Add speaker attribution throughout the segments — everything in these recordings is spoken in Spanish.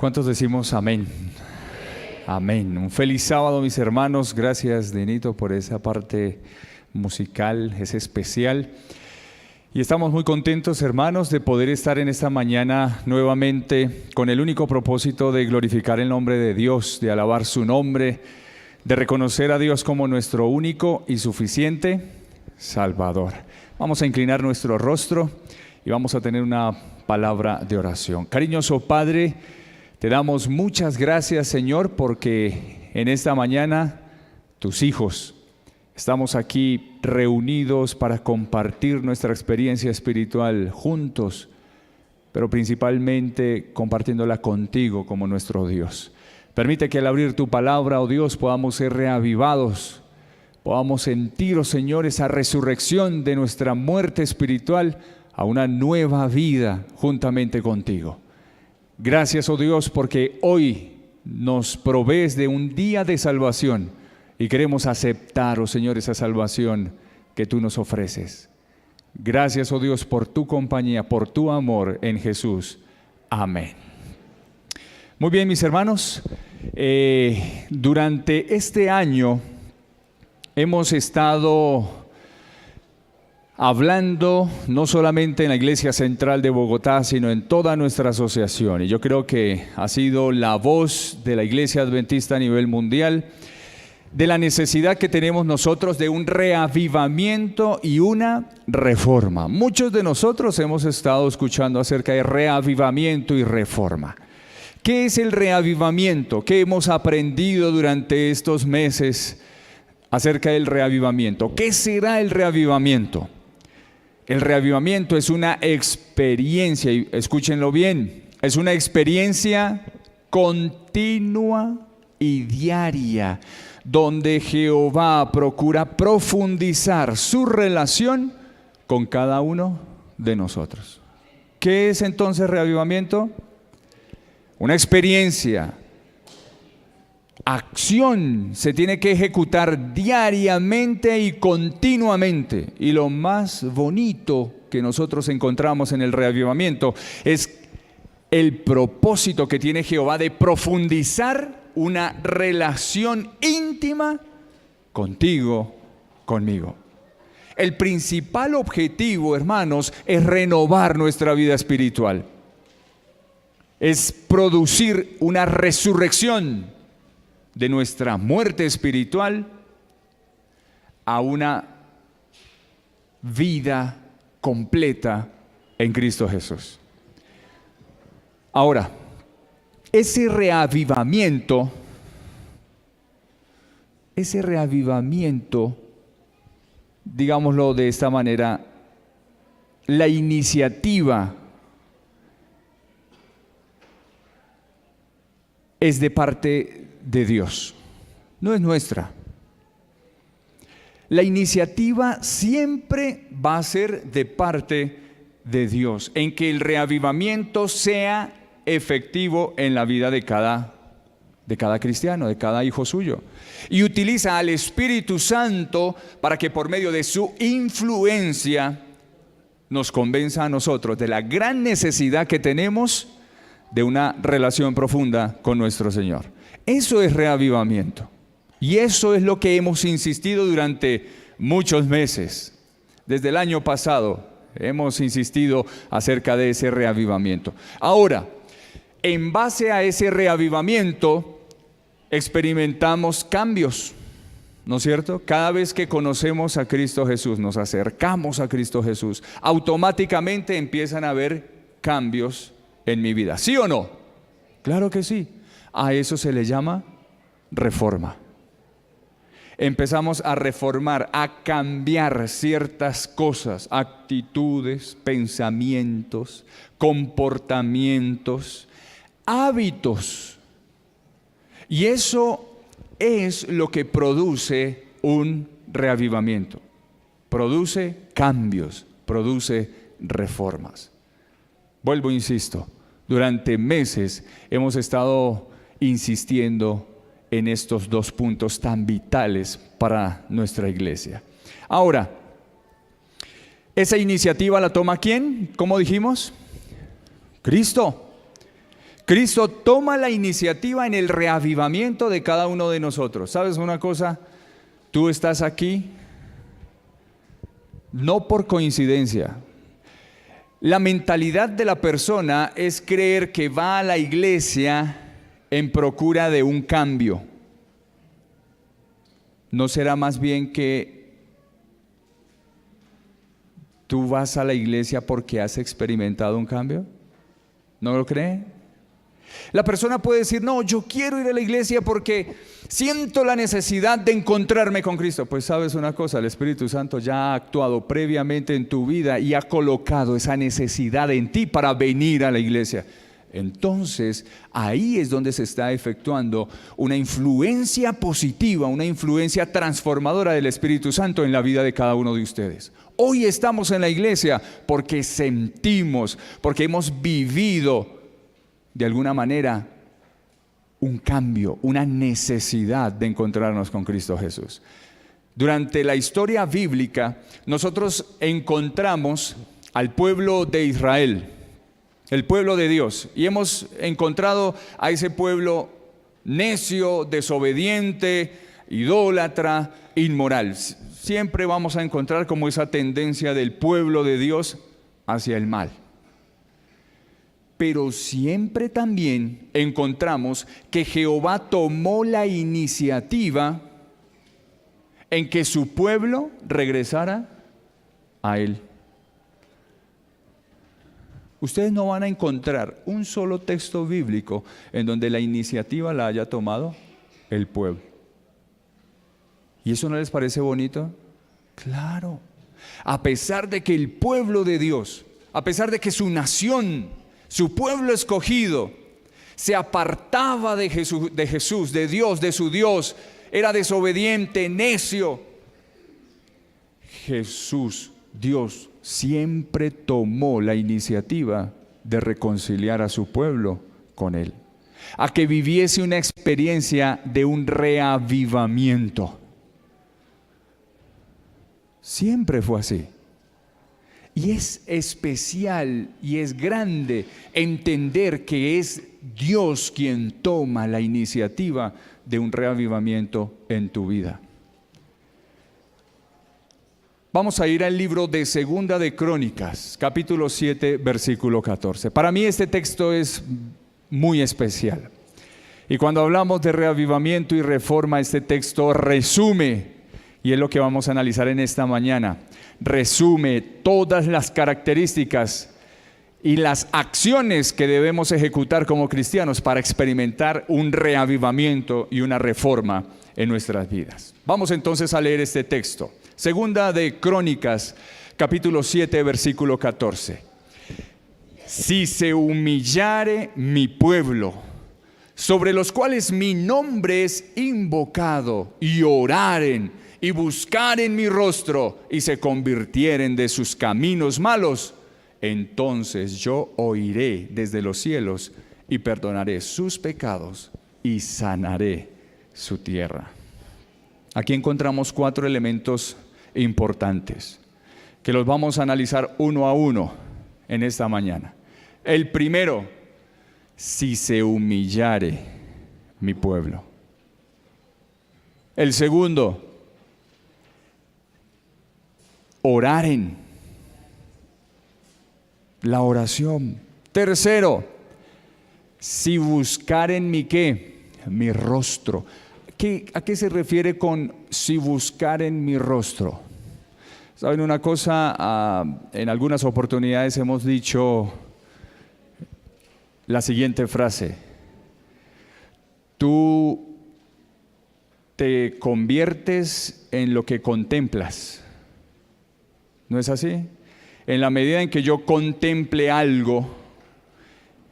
Speaker 1: ¿Cuántos decimos amén? Amén. Un feliz sábado, mis hermanos. Gracias, Denito, por esa parte musical, es especial. Y estamos muy contentos, hermanos, de poder estar en esta mañana nuevamente con el único propósito de glorificar el nombre de Dios, de alabar su nombre, de reconocer a Dios como nuestro único y suficiente Salvador. Vamos a inclinar nuestro rostro y vamos a tener una palabra de oración. Cariñoso Padre, te damos muchas gracias, Señor, porque en esta mañana tus hijos estamos aquí reunidos para compartir nuestra experiencia espiritual juntos, pero principalmente compartiéndola contigo como nuestro Dios. Permite que al abrir tu palabra, oh Dios, podamos ser reavivados, podamos sentir, oh Señor, esa resurrección de nuestra muerte espiritual a una nueva vida juntamente contigo. Gracias, oh Dios, porque hoy nos provees de un día de salvación y queremos aceptar, oh Señor, esa salvación que tú nos ofreces. Gracias, oh Dios, por tu compañía, por tu amor en Jesús. Amén. Muy bien, mis hermanos, durante este año hemos estado hablando no solamente en la Iglesia Central de Bogotá, sino en toda nuestra asociación. Y yo creo que ha sido la voz de la Iglesia Adventista a nivel mundial de la necesidad que tenemos nosotros de un reavivamiento y una reforma. Muchos de nosotros hemos estado escuchando acerca de reavivamiento y reforma. ¿Qué es el reavivamiento? ¿Qué hemos aprendido durante estos meses acerca del reavivamiento? ¿Qué será el reavivamiento? El reavivamiento es una experiencia, y escúchenlo bien, es una experiencia continua y diaria, donde Jehová procura profundizar su relación con cada uno de nosotros. ¿Qué es entonces reavivamiento? Una experiencia, acción, se tiene que ejecutar diariamente y continuamente. Y lo más bonito que nosotros encontramos en el reavivamiento es el propósito que tiene Jehová de profundizar una relación íntima contigo, conmigo. El principal objetivo, hermanos, es renovar nuestra vida espiritual. Es producir una resurrección de nuestra muerte espiritual a una vida completa en Cristo Jesús. Ahora, ese reavivamiento, digámoslo de esta manera, la iniciativa es de parte de Dios, no es nuestra. La iniciativa siempre va a ser de parte de Dios, en que el reavivamiento sea efectivo en la vida de cada cristiano, de cada hijo suyo. Y utiliza al Espíritu Santo para que por medio de su influencia nos convenza a nosotros de la gran necesidad que tenemos de una relación profunda con nuestro Señor. Eso es reavivamiento. Y eso es lo que hemos insistido durante muchos meses. Desde el año pasado hemos insistido acerca de ese reavivamiento. Ahora, en base a ese reavivamiento, experimentamos cambios, ¿no es cierto? Cada vez que conocemos a Cristo Jesús, nos acercamos a Cristo Jesús, automáticamente empiezan a haber cambios en mi vida. ¿Sí o no? Claro que sí. A eso se le llama reforma. Empezamos a reformar, a cambiar ciertas cosas, actitudes, pensamientos, comportamientos, hábitos. Y eso es lo que produce un reavivamiento. Produce cambios, produce reformas. Vuelvo, insisto, durante meses hemos estado insistiendo en estos dos puntos tan vitales para nuestra iglesia. Ahora, ¿esa iniciativa la toma quién? ¿Cómo dijimos? Cristo. Cristo toma la iniciativa en el reavivamiento de cada uno de nosotros. ¿Sabes una cosa? Tú estás aquí no por coincidencia. La mentalidad de la persona es creer que va a la iglesia en procura de un cambio. ¿No será más bien que tú vas a la iglesia porque has experimentado un cambio? ¿No lo cree? La persona puede decir, no, yo quiero ir a la iglesia porque siento la necesidad de encontrarme con Cristo. Pues sabes una cosa, el Espíritu Santo ya ha actuado previamente en tu vida y ha colocado esa necesidad en ti para venir a la iglesia. Entonces, ahí es donde se está efectuando una influencia positiva, una influencia transformadora del Espíritu Santo en la vida de cada uno de ustedes. Hoy estamos en la iglesia porque sentimos, porque hemos vivido de alguna manera un cambio, una necesidad de encontrarnos con Cristo Jesús. Durante la historia bíblica, nosotros encontramos al pueblo de Israel, el pueblo de Dios, y hemos encontrado a ese pueblo necio, desobediente, idólatra, inmoral. Siempre vamos a encontrar como esa tendencia del pueblo de Dios hacia el mal. Pero siempre también encontramos que Jehová tomó la iniciativa en que su pueblo regresara a Él. Ustedes no van a encontrar un solo texto bíblico en donde la iniciativa la haya tomado el pueblo. ¿Y eso no les parece bonito? Claro. A pesar de que el pueblo de Dios, a pesar de que su nación, su pueblo escogido, se apartaba de Jesús, de Dios, de su Dios, era desobediente, necio, Jesús, Dios, siempre tomó la iniciativa de reconciliar a su pueblo con Él, a que viviese una experiencia de un reavivamiento. Siempre fue así. Y es especial y es grande entender que es Dios quien toma la iniciativa de un reavivamiento en tu vida. Vamos a ir al libro de Segunda de Crónicas, capítulo 7, versículo 14. Para mí este texto es muy especial. Y cuando hablamos de reavivamiento y reforma, este texto resume, y es lo que vamos a analizar en esta mañana, resume todas las características y las acciones que debemos ejecutar como cristianos para experimentar un reavivamiento y una reforma en nuestras vidas. Vamos entonces a leer este texto. Segunda de Crónicas, capítulo 7, versículo 14. Si se humillare mi pueblo, sobre los cuales mi nombre es invocado, y oraren, y buscaren mi rostro, y se convirtieren de sus caminos malos, entonces yo oiré desde los cielos, y perdonaré sus pecados, y sanaré su tierra. Aquí encontramos 4 elementos importantes, que los vamos a analizar uno a uno en esta mañana. El primero, si se humillare mi pueblo. El segundo, oraren, la oración. Tercero, si buscaren mi ¿qué? Mi rostro. ¿A qué se refiere con si buscaren mi rostro? ¿Saben una cosa? En algunas oportunidades hemos dicho la siguiente frase: tú te conviertes en lo que contemplas. ¿No es así? En la medida en que yo contemple algo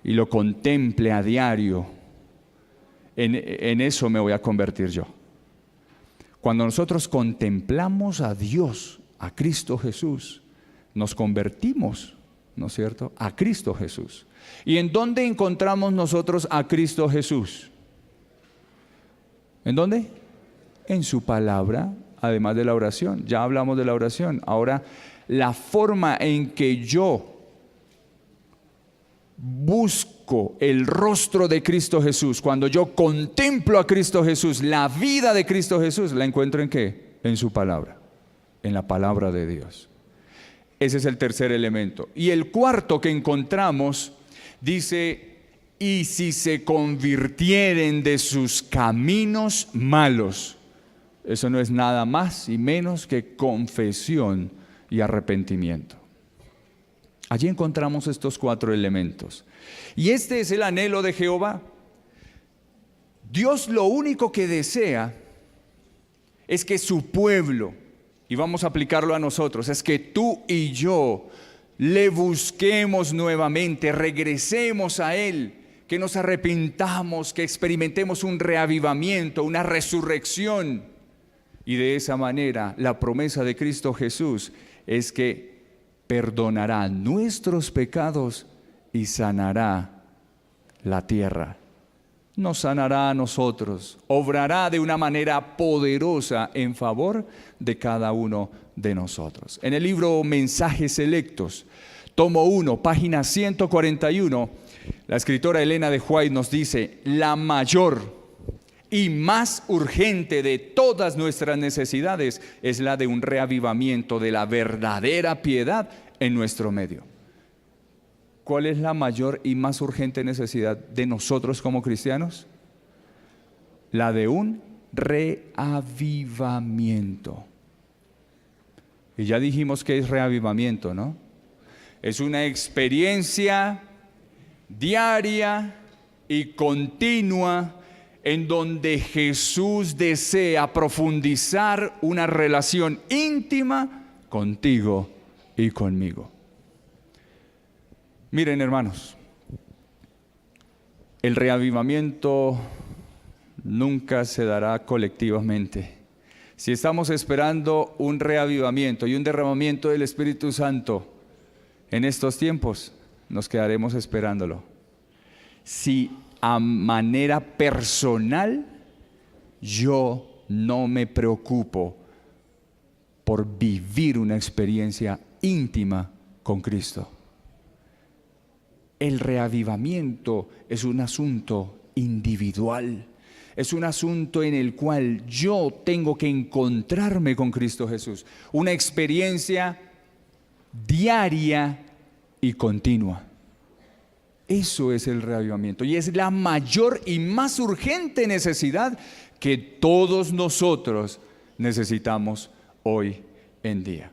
Speaker 1: y lo contemple a diario, en eso me voy a convertir yo. Cuando nosotros contemplamos a Dios, a Cristo Jesús, nos convertimos, ¿no es cierto?, a Cristo Jesús. ¿Y en dónde encontramos nosotros a Cristo Jesús? ¿En dónde? En su palabra, además de la oración. Ya hablamos de la oración. Ahora, la forma en que yo busco el rostro de Cristo Jesús, cuando yo contemplo a Cristo Jesús, la vida de Cristo Jesús, ¿la encuentro en qué? En su palabra, en la palabra de Dios. Ese es el tercer elemento. Y el cuarto que encontramos dice: y si se convirtieren de sus caminos malos. Eso no es nada más y menos que confesión y arrepentimiento. Allí encontramos estos 4 elementos. Y este es el anhelo de Jehová. Dios lo único que desea es que su pueblo, y vamos a aplicarlo a nosotros, es que tú y yo le busquemos nuevamente, regresemos a Él, que nos arrepintamos, que experimentemos un reavivamiento, una resurrección. Y de esa manera la promesa de Cristo Jesús es que perdonará nuestros pecados y sanará la tierra. Nos sanará a nosotros, obrará de una manera poderosa en favor de cada uno de nosotros. En el libro Mensajes Selectos, tomo 1, página 141, la escritora Elena de White nos dice: la mayor y más urgente de todas nuestras necesidades es la de un reavivamiento de la verdadera piedad en nuestro medio. ¿Cuál es la mayor y más urgente necesidad de nosotros como cristianos? La de un reavivamiento. Y ya dijimos que es reavivamiento, ¿no? Es una experiencia diaria y continua en donde Jesús desea profundizar una relación íntima contigo y conmigo. Miren, hermanos, el reavivamiento nunca se dará colectivamente. Si estamos esperando un reavivamiento y un derramamiento del Espíritu Santo en estos tiempos, nos quedaremos esperándolo. Si a manera personal yo no me preocupo por vivir una experiencia íntima con Cristo. El reavivamiento es un asunto individual, es un asunto en el cual yo tengo que encontrarme con Cristo Jesús, una experiencia diaria y continua. Eso es el reavivamiento y es la mayor y más urgente necesidad que todos nosotros necesitamos hoy en día.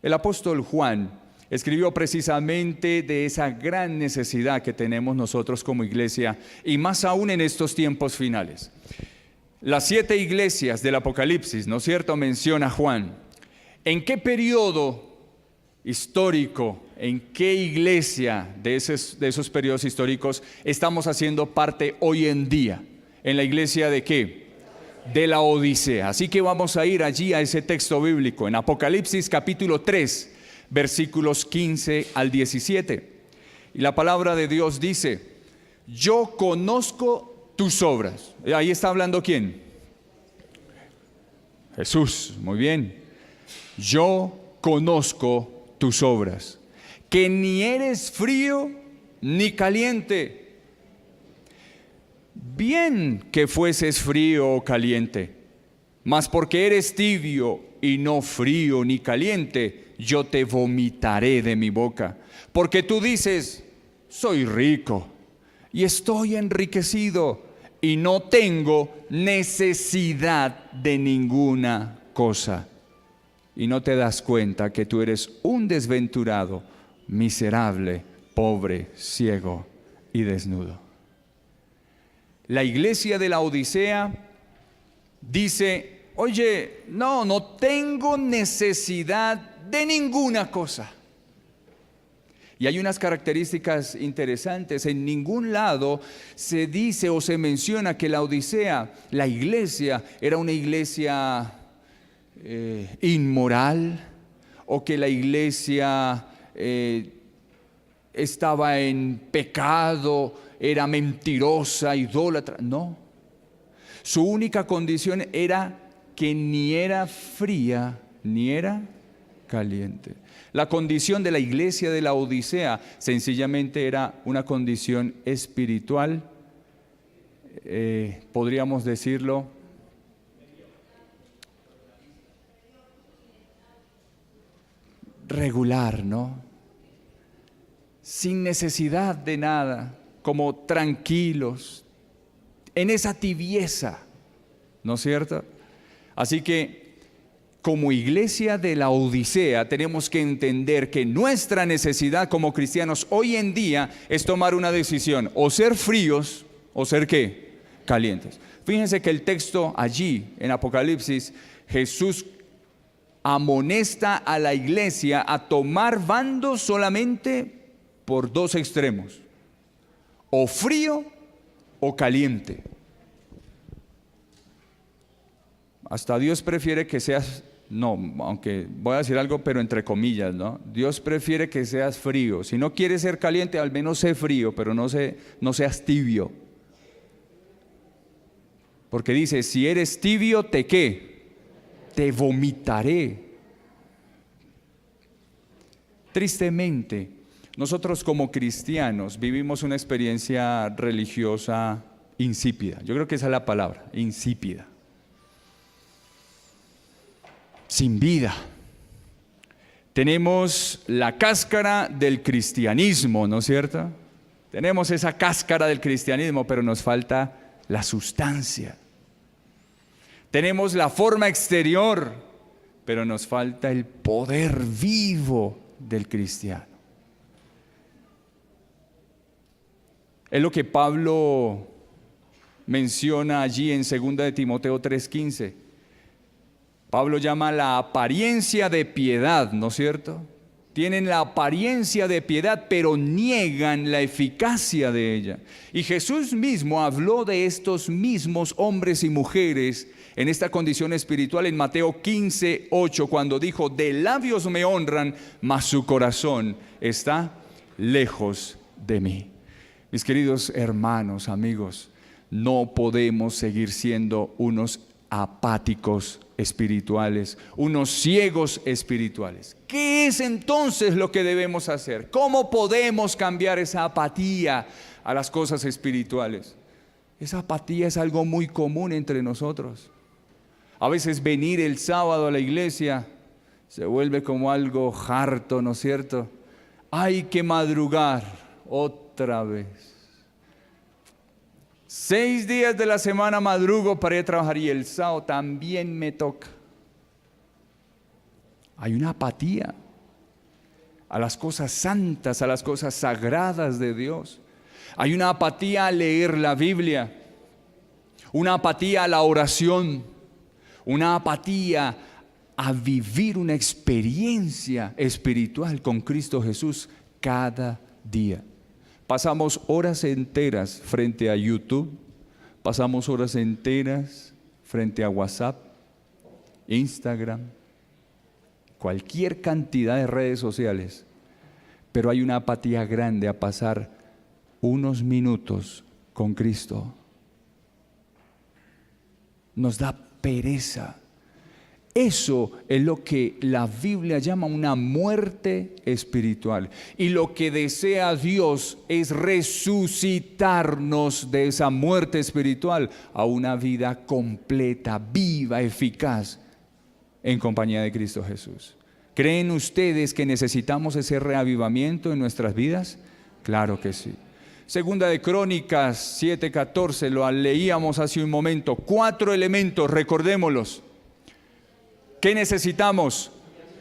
Speaker 1: El apóstol Juan escribió precisamente de esa gran necesidad que tenemos nosotros como iglesia y más aún en estos tiempos finales. Las 7 iglesias del Apocalipsis, ¿no es cierto?, menciona Juan. ¿En qué periodo histórico, en qué iglesia de esos periodos históricos estamos haciendo parte hoy en día? ¿En la iglesia de qué? De la Odisea. Así que vamos a ir allí a ese texto bíblico, en Apocalipsis capítulo 3, versículos 15 al 17. Y la palabra de Dios dice: yo conozco tus obras. Ahí está hablando ¿quién? Jesús, muy bien. Yo conozco tus obras, que ni eres frío ni caliente. Bien que fueses frío o caliente, mas porque eres tibio y no frío ni caliente, yo te vomitaré de mi boca. Porque tú dices: soy rico y estoy enriquecido y no tengo necesidad de ninguna cosa. Y no te das cuenta que tú eres un desventurado, miserable, pobre, ciego y desnudo. La iglesia de la Odisea dice: oye, no tengo necesidad de ninguna cosa. Y hay unas características interesantes. En ningún lado se dice o se menciona que la Odisea, la iglesia, era una iglesia inmoral, o que la iglesia estaba en pecado, era mentirosa, idólatra. No, su única condición era que ni era fría ni era caliente. La condición de la iglesia de la Odisea sencillamente era una condición espiritual, podríamos decirlo, regular, ¿no? Sin necesidad de nada, como tranquilos, en esa tibieza, ¿no es cierto? Así que como iglesia de la Odisea tenemos que entender que nuestra necesidad como cristianos hoy en día es tomar una decisión, o ser fríos o ser ¿qué? Calientes. Fíjense que el texto allí en Apocalipsis, Jesús amonesta a la iglesia a tomar bando solamente por dos extremos, o frío o caliente. Hasta Dios prefiere que seas, no, aunque voy a decir algo, pero entre comillas, ¿no? Dios prefiere que seas frío. Si no quieres ser caliente, al menos sé frío, pero no seas tibio. Porque dice, si eres tibio, ¿te qué? Te vomitaré. Tristemente, nosotros como cristianos vivimos una experiencia religiosa insípida. Yo creo que esa es la palabra, insípida. Sin vida. Tenemos la cáscara del cristianismo, ¿no es cierto? Tenemos esa cáscara del cristianismo, pero nos falta la sustancia. Tenemos la forma exterior, pero nos falta el poder vivo del cristiano. Es lo que Pablo menciona allí en 2 de Timoteo 3:15. Pablo llama la apariencia de piedad, ¿no es cierto? Tienen la apariencia de piedad, pero niegan la eficacia de ella. Y Jesús mismo habló de estos mismos hombres y mujeres en esta condición espiritual en Mateo 15:8, cuando dijo, de labios me honran, mas su corazón está lejos de mí. Mis queridos hermanos, amigos, no podemos seguir siendo unos apáticos espirituales, unos ciegos espirituales. ¿Qué es entonces lo que debemos hacer? ¿Cómo podemos cambiar esa apatía a las cosas espirituales? Esa apatía es algo muy común entre nosotros. A veces venir el sábado a la iglesia se vuelve como algo harto, ¿no es cierto? Hay que madrugar otra vez. 6 días de la semana madrugo para ir a trabajar y el sábado también me toca. Hay una apatía a las cosas santas, a las cosas sagradas de Dios. Hay una apatía a leer la Biblia, una apatía a la oración, una apatía a vivir una experiencia espiritual con Cristo Jesús cada día. Pasamos horas enteras frente a YouTube, pasamos horas enteras frente a WhatsApp, Instagram, cualquier cantidad de redes sociales, pero hay una apatía grande a pasar unos minutos con Cristo. Nos da pereza. Eso es lo que la Biblia llama una muerte espiritual. Y lo que desea Dios es resucitarnos de esa muerte espiritual a una vida completa, viva, eficaz, en compañía de Cristo Jesús. ¿Creen ustedes que necesitamos ese reavivamiento en nuestras vidas? Claro que sí. Segunda de Crónicas 7:14, lo leíamos hace un momento. 4 elementos, recordémoslos. ¿Qué necesitamos?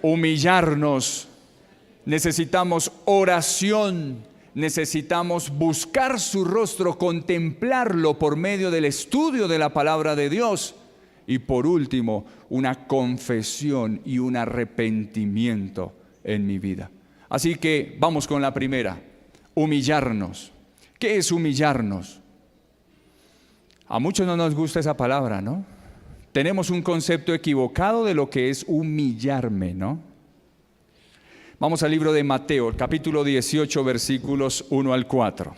Speaker 1: Humillarnos, necesitamos oración, necesitamos buscar su rostro, contemplarlo por medio del estudio de la palabra de Dios y por último, una confesión y un arrepentimiento en mi vida. Así que vamos con la primera, humillarnos. ¿Qué es humillarnos? A muchos no nos gusta esa palabra, ¿no? Tenemos un concepto equivocado de lo que es humillarme, ¿no? Vamos al libro de Mateo, capítulo 18, versículos 1 al 4.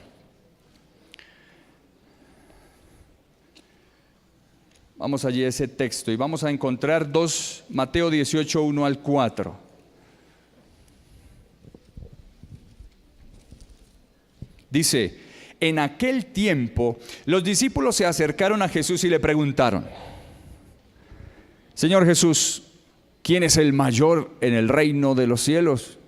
Speaker 1: Vamos allí a ese texto y vamos a encontrar Mateo 18, 1 al 4. Dice, en aquel tiempo los discípulos se acercaron a Jesús y le preguntaron: Señor Jesús, ¿quién es el mayor en el reino de los cielos?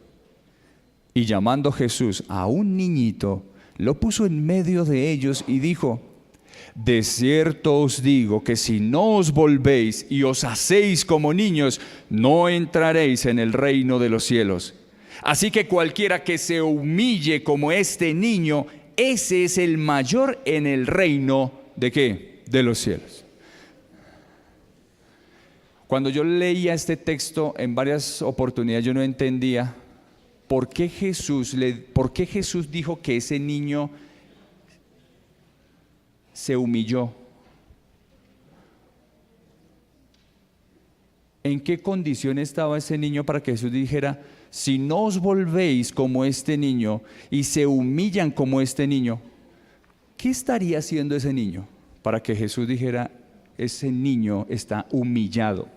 Speaker 1: Y llamando Jesús a un niñito, lo puso en medio de ellos y dijo: de cierto os digo que si no os volvéis y os hacéis como niños, no entraréis en el reino de los cielos. Así que cualquiera que se humille como este niño, ese es el mayor en el reino ¿de qué? De los cielos. Cuando yo leía este texto en varias oportunidades, yo no entendía por qué Jesús dijo que ese niño se humilló. ¿En qué condición estaba ese niño para que Jesús dijera: si no os volvéis como este niño y se humillan como este niño? ¿Qué estaría haciendo ese niño para que Jesús dijera: ese niño está humillado?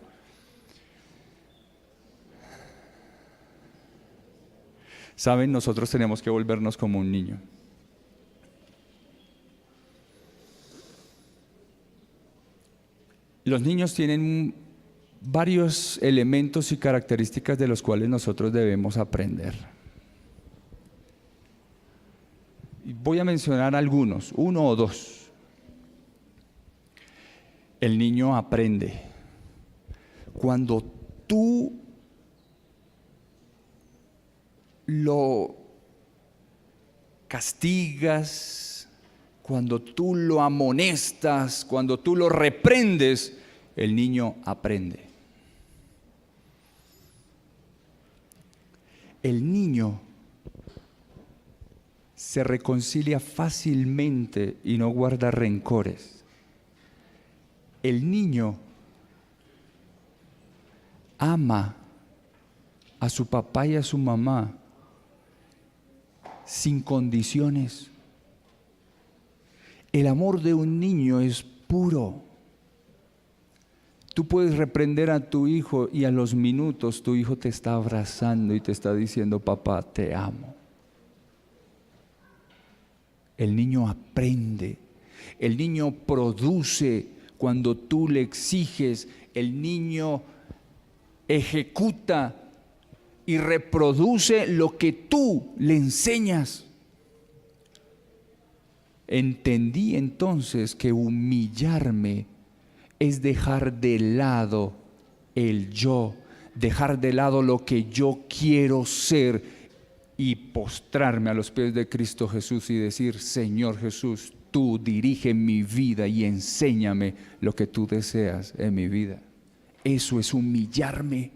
Speaker 1: Saben, nosotros tenemos que volvernos como un niño. Los niños tienen varios elementos y características de los cuales nosotros debemos aprender. Voy a mencionar algunos, uno o dos. El niño aprende. Cuando tú lo castigas, cuando tú lo amonestas, cuando tú lo reprendes, el niño aprende. El niño se reconcilia fácilmente y no guarda rencores. El niño ama a su papá y a su mamá sin condiciones. El amor de un niño es puro. Tú puedes reprender a tu hijo y a los minutos tu hijo te está abrazando y te está diciendo: papá, te amo. El niño aprende. El niño produce cuando tú le exiges. El niño ejecuta y reproduce lo que tú le enseñas. Entendí entonces que humillarme es dejar de lado el yo, dejar de lado lo que yo quiero ser y postrarme a los pies de Cristo Jesús y decir: Señor Jesús, tú dirige mi vida y enséñame lo que tú deseas en mi vida. Eso es humillarme,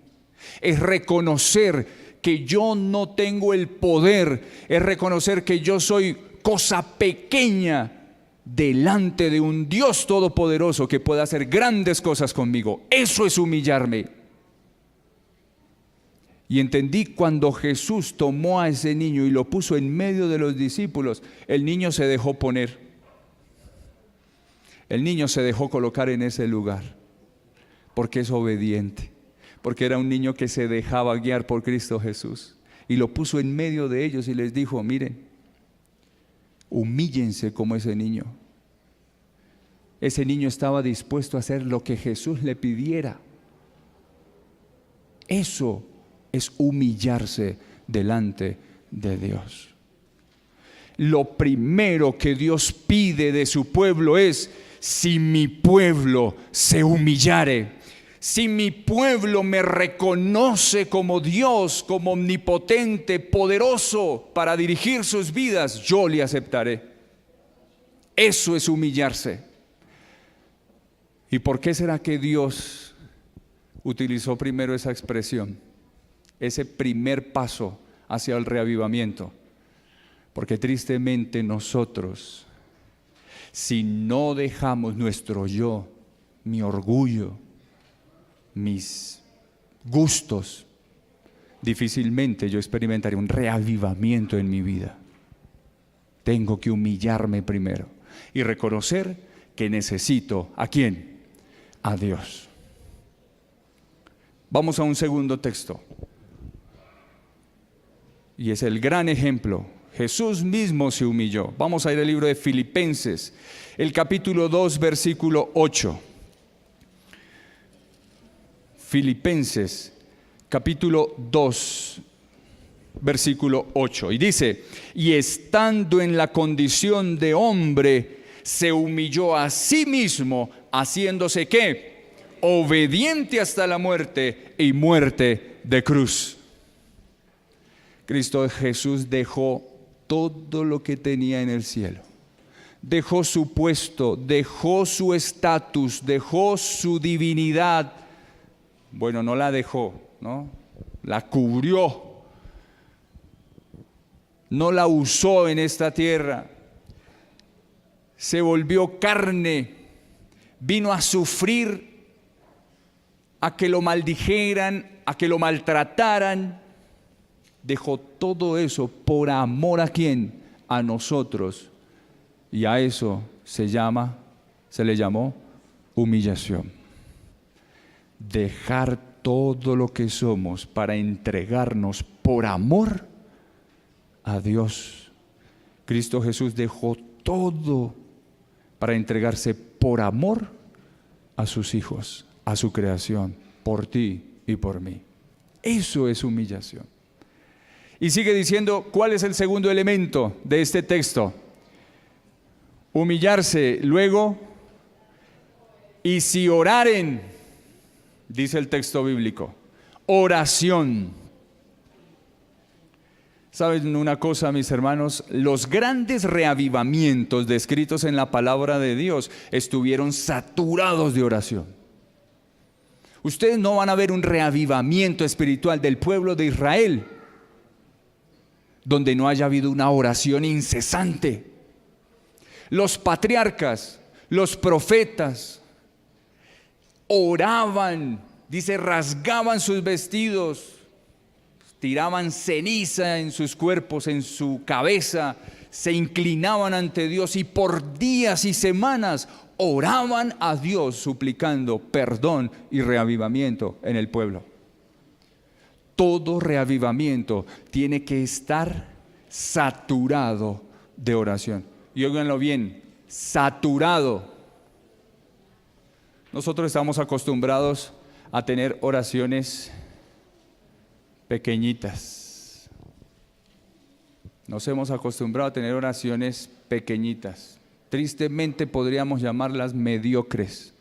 Speaker 1: es reconocer que yo no tengo el poder, es reconocer que yo soy cosa pequeña delante de un Dios todopoderoso que puede hacer grandes cosas conmigo. Eso es humillarme. Y entendí cuando Jesús tomó a ese niño y lo puso en medio de los discípulos, el niño se dejó poner. El niño se dejó colocar en ese lugar porque es obediente, porque era un niño que se dejaba guiar por Cristo Jesús. Y lo puso en medio de ellos y les dijo: miren, humíllense como ese niño. Ese niño estaba dispuesto a hacer lo que Jesús le pidiera. Eso es humillarse delante de Dios. Lo primero que Dios pide de su pueblo es: si mi pueblo se humillare, si mi pueblo me reconoce como Dios, como omnipotente, poderoso para dirigir sus vidas, yo le aceptaré. Eso es humillarse. ¿Y por qué será que Dios utilizó primero esa expresión, ese primer paso hacia el reavivamiento? Porque tristemente nosotros, si no dejamos nuestro yo, mi orgullo, mis gustos, difícilmente yo experimentaré un reavivamiento en mi vida. Tengo que humillarme primero y reconocer que necesito ¿a quién? A Dios. Vamos a un segundo texto. Y es el gran ejemplo Jesús mismo se humilló. Vamos a ir al libro de Filipenses, el capítulo 2, versículo 8. Filipenses, capítulo 2, versículo 8. Y dice, y estando en la condición de hombre, se humilló a sí mismo, haciéndose ¿qué? Obediente hasta la muerte y muerte de cruz. Cristo Jesús dejó todo lo que tenía en el cielo. Dejó su puesto, dejó su estatus, dejó su divinidad. Bueno, no la dejó, ¿no? La cubrió. No la usó en esta tierra. Se volvió carne. Vino a sufrir, a que lo maldijeran, a que lo maltrataran. Dejó todo eso por amor ¿a quién? A nosotros. Y a eso se le llamó humillación. Dejar todo lo que somos para entregarnos por amor a Dios. Cristo Jesús dejó todo para entregarse por amor a sus hijos, a su creación, por ti y por mí. Eso es humillación. Y sigue diciendo, ¿cuál es el segundo elemento de este texto? Humillarse. Luego, y si oraren, dice el texto bíblico, oración. ¿Saben una cosa, mis hermanos? Los grandes reavivamientos descritos en la palabra de Dios estuvieron saturados de oración. Ustedes no van a ver un reavivamiento espiritual del pueblo de Israel donde no haya habido una oración incesante. Los patriarcas, los profetas, oraban, dice, rasgaban sus vestidos, tiraban ceniza en sus cuerpos, en su cabeza, se inclinaban ante Dios y por días y semanas oraban a Dios suplicando perdón y reavivamiento en el pueblo. Todo reavivamiento tiene que estar saturado de oración. Y óiganlo bien, saturado. Nosotros estamos acostumbrados a tener oraciones pequeñitas. Nos hemos acostumbrado a tener oraciones pequeñitas. Tristemente podríamos llamarlas mediocres.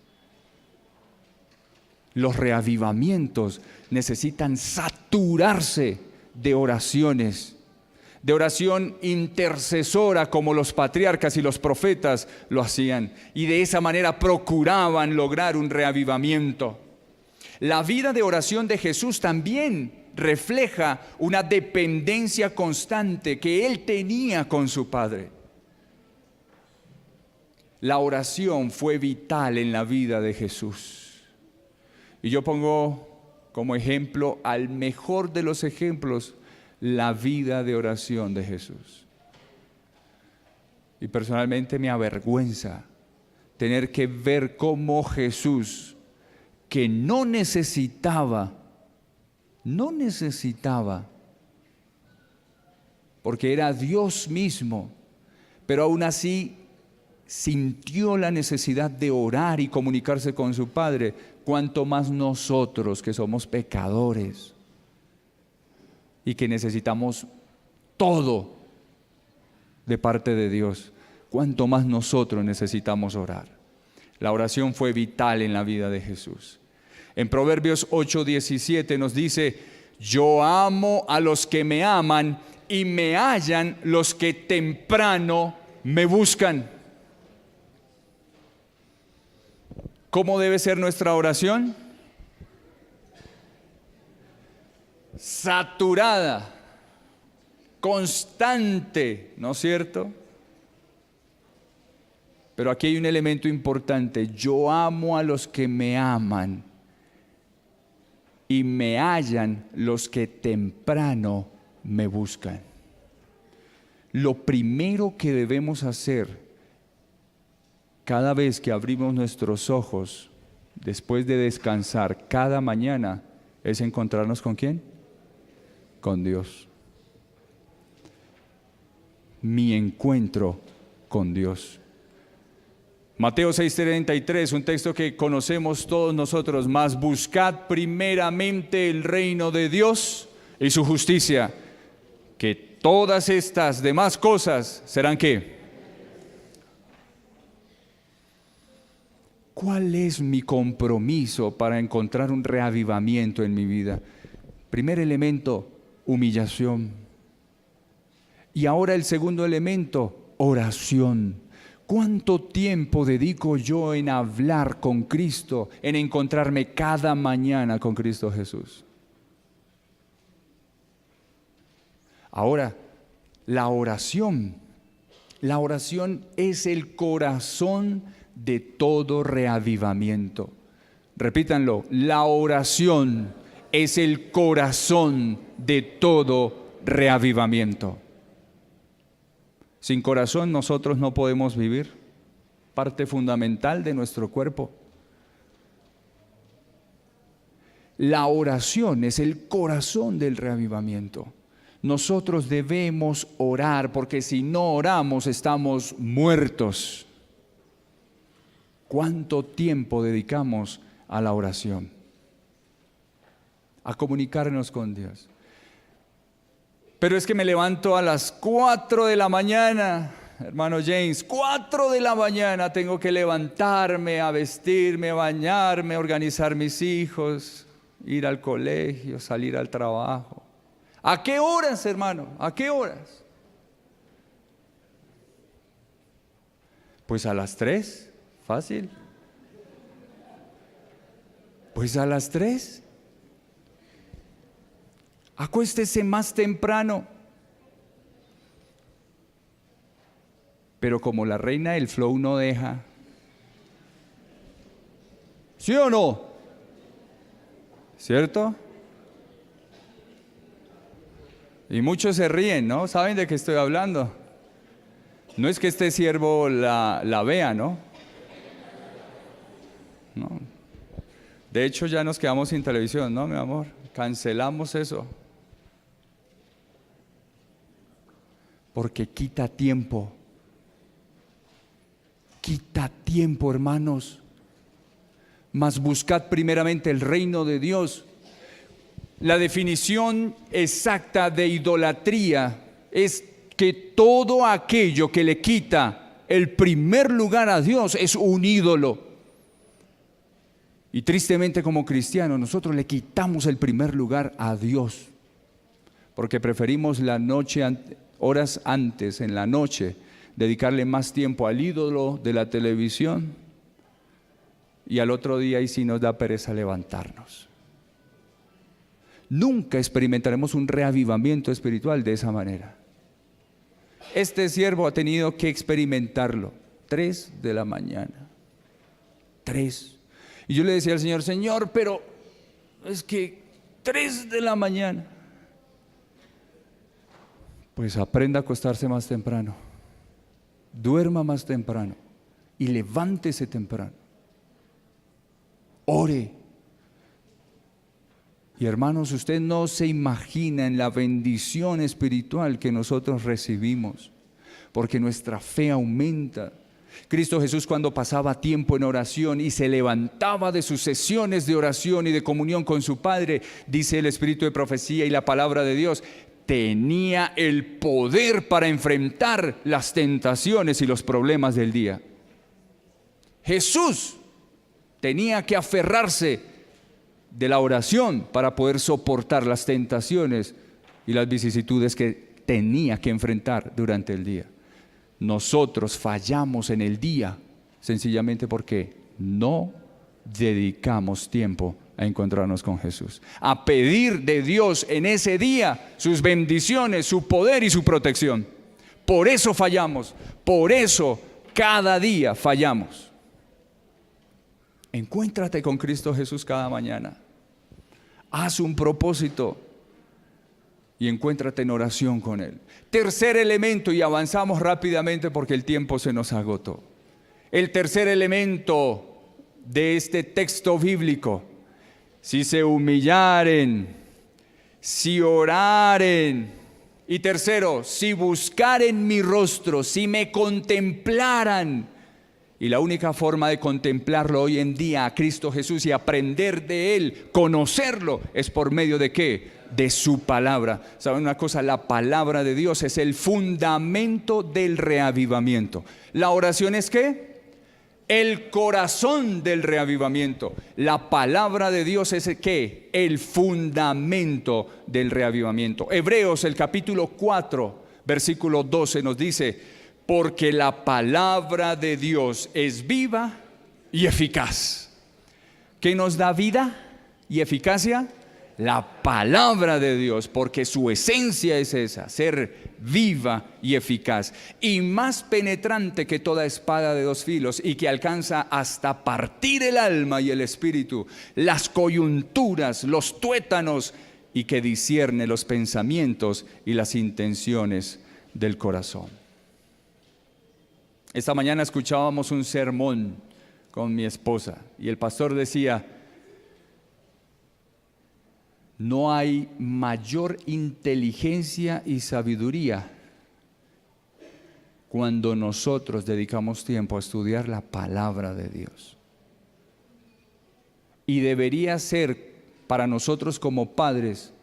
Speaker 1: Los reavivamientos necesitan saturarse de oraciones, de oración intercesora como los patriarcas y los profetas lo hacían. Y de esa manera procuraban lograr un reavivamiento. La vida de oración de Jesús también refleja una dependencia constante que Él tenía con su Padre. La oración fue vital en la vida de Jesús. Y yo pongo como ejemplo, al mejor de los ejemplos, la vida de oración de Jesús. Y personalmente me avergüenza tener que ver cómo Jesús, que no necesitaba, porque era Dios mismo, pero aún así sintió la necesidad de orar y comunicarse con su Padre, cuanto más nosotros que somos pecadores y que necesitamos todo de parte de Dios, cuanto más nosotros necesitamos orar. La oración fue vital en la vida de Jesús. En Proverbios 8:17 nos dice: yo amo a los que me aman y me hallan los que temprano me buscan. ¿Cómo debe ser nuestra oración? Saturada, constante, ¿no es cierto? Pero aquí hay un elemento importante: yo amo a los que me aman y me hallan los que temprano me buscan. Lo primero que debemos hacer cada vez que abrimos nuestros ojos, después de descansar cada mañana, es encontrarnos ¿con quién? Con Dios. mi encuentro con Dios. Mateo 6:33, un texto que conocemos todos nosotros: mas buscad primeramente el reino de Dios y su justicia, que todas estas demás cosas serán ¿qué? ¿Cuál es mi compromiso para encontrar un reavivamiento en mi vida? Primer elemento, humillación. Y ahora el segundo elemento, oración. ¿Cuánto tiempo dedico yo en hablar con Cristo, en encontrarme cada mañana con Cristo Jesús? Ahora, la oración es el corazón de todo reavivamiento. Repítanlo, la oración es el corazón de todo reavivamiento. Sin corazón nosotros no podemos vivir, parte fundamental de nuestro cuerpo. La oración es el corazón del reavivamiento. Nosotros debemos orar, porque si no oramos estamos muertos. ¿Cuánto tiempo dedicamos a la oración? A comunicarnos con Dios. Pero es que me levanto a las 4 de la mañana, hermano James, 4 de la mañana tengo que levantarme, a vestirme, bañarme, organizar mis hijos, ir al colegio, salir al trabajo. ¿A qué horas, hermano? ¿A qué horas? Pues a las 3, fácil. Pues a las 3. Acuéstese más temprano. Pero como la reina del flow no deja. ¿Sí o no? ¿Cierto? Y muchos se ríen, ¿no? ¿Saben de qué estoy hablando? No es que este siervo la vea, ¿no? No. De hecho, ya nos quedamos sin televisión, ¿no, mi amor? Cancelamos eso. Porque quita tiempo. Quita tiempo, hermanos. Mas buscad primeramente el reino de Dios. La definición exacta de idolatría es que todo aquello que le quita el primer lugar a Dios es un ídolo. Y tristemente, como cristianos, nosotros le quitamos el primer lugar a Dios, porque preferimos la noche, horas antes, en la noche, dedicarle más tiempo al ídolo de la televisión, y al otro día y sí nos da pereza levantarnos. Nunca experimentaremos un reavivamiento espiritual de esa manera. Este siervo ha tenido que experimentarlo. 3 de la mañana. 3. Y yo le decía al Señor: Señor, pero es que 3 de la mañana. Pues aprenda a acostarse más temprano. Duerma más temprano. Y levántese temprano. Ore. Y hermanos, usted no se imagina en la bendición espiritual que nosotros recibimos, porque nuestra fe aumenta. Cristo Jesús, cuando pasaba tiempo en oración y se levantaba de sus sesiones de oración y de comunión con su Padre, dice el Espíritu de profecía y la palabra de Dios, tenía el poder para enfrentar las tentaciones y los problemas del día. Jesús tenía que aferrarse de la oración para poder soportar las tentaciones y las vicisitudes que tenía que enfrentar durante el día. Nosotros fallamos en el día sencillamente porque no dedicamos tiempo a encontrarnos con Jesús, a pedir de Dios en ese día sus bendiciones, su poder y su protección. Por eso fallamos, por eso cada día fallamos. Encuéntrate con Cristo Jesús cada mañana. Haz un propósito y encuéntrate en oración con Él. Tercer elemento, y avanzamos rápidamente porque el tiempo se nos agotó. El tercer elemento de este texto bíblico: si se humillaren, si oraren Y tercero, si buscaren mi rostro, si me contemplaran. Y la única forma de contemplarlo hoy en día a Cristo Jesús y aprender de Él, conocerlo, es por medio de ¿qué? De su palabra. ¿Saben una cosa? La palabra de Dios es el fundamento del reavivamiento. ¿La oración es qué? El corazón del reavivamiento. La palabra de Dios es ¿qué? El fundamento del reavivamiento. Hebreos, el capítulo 4, versículo 12 nos dice: porque la palabra de Dios es viva y eficaz. ¿Qué nos da vida y eficacia? La palabra de Dios, porque su esencia es esa, ser viva y eficaz, y más penetrante que toda espada de dos filos, y que alcanza hasta partir el alma y el espíritu, las coyunturas, los tuétanos, y que discierne los pensamientos y las intenciones del corazón. Esta mañana escuchábamos un sermón con mi esposa y el pastor decía: no hay mayor inteligencia y sabiduría cuando nosotros dedicamos tiempo a estudiar la palabra de Dios. Y debería ser para nosotros como padres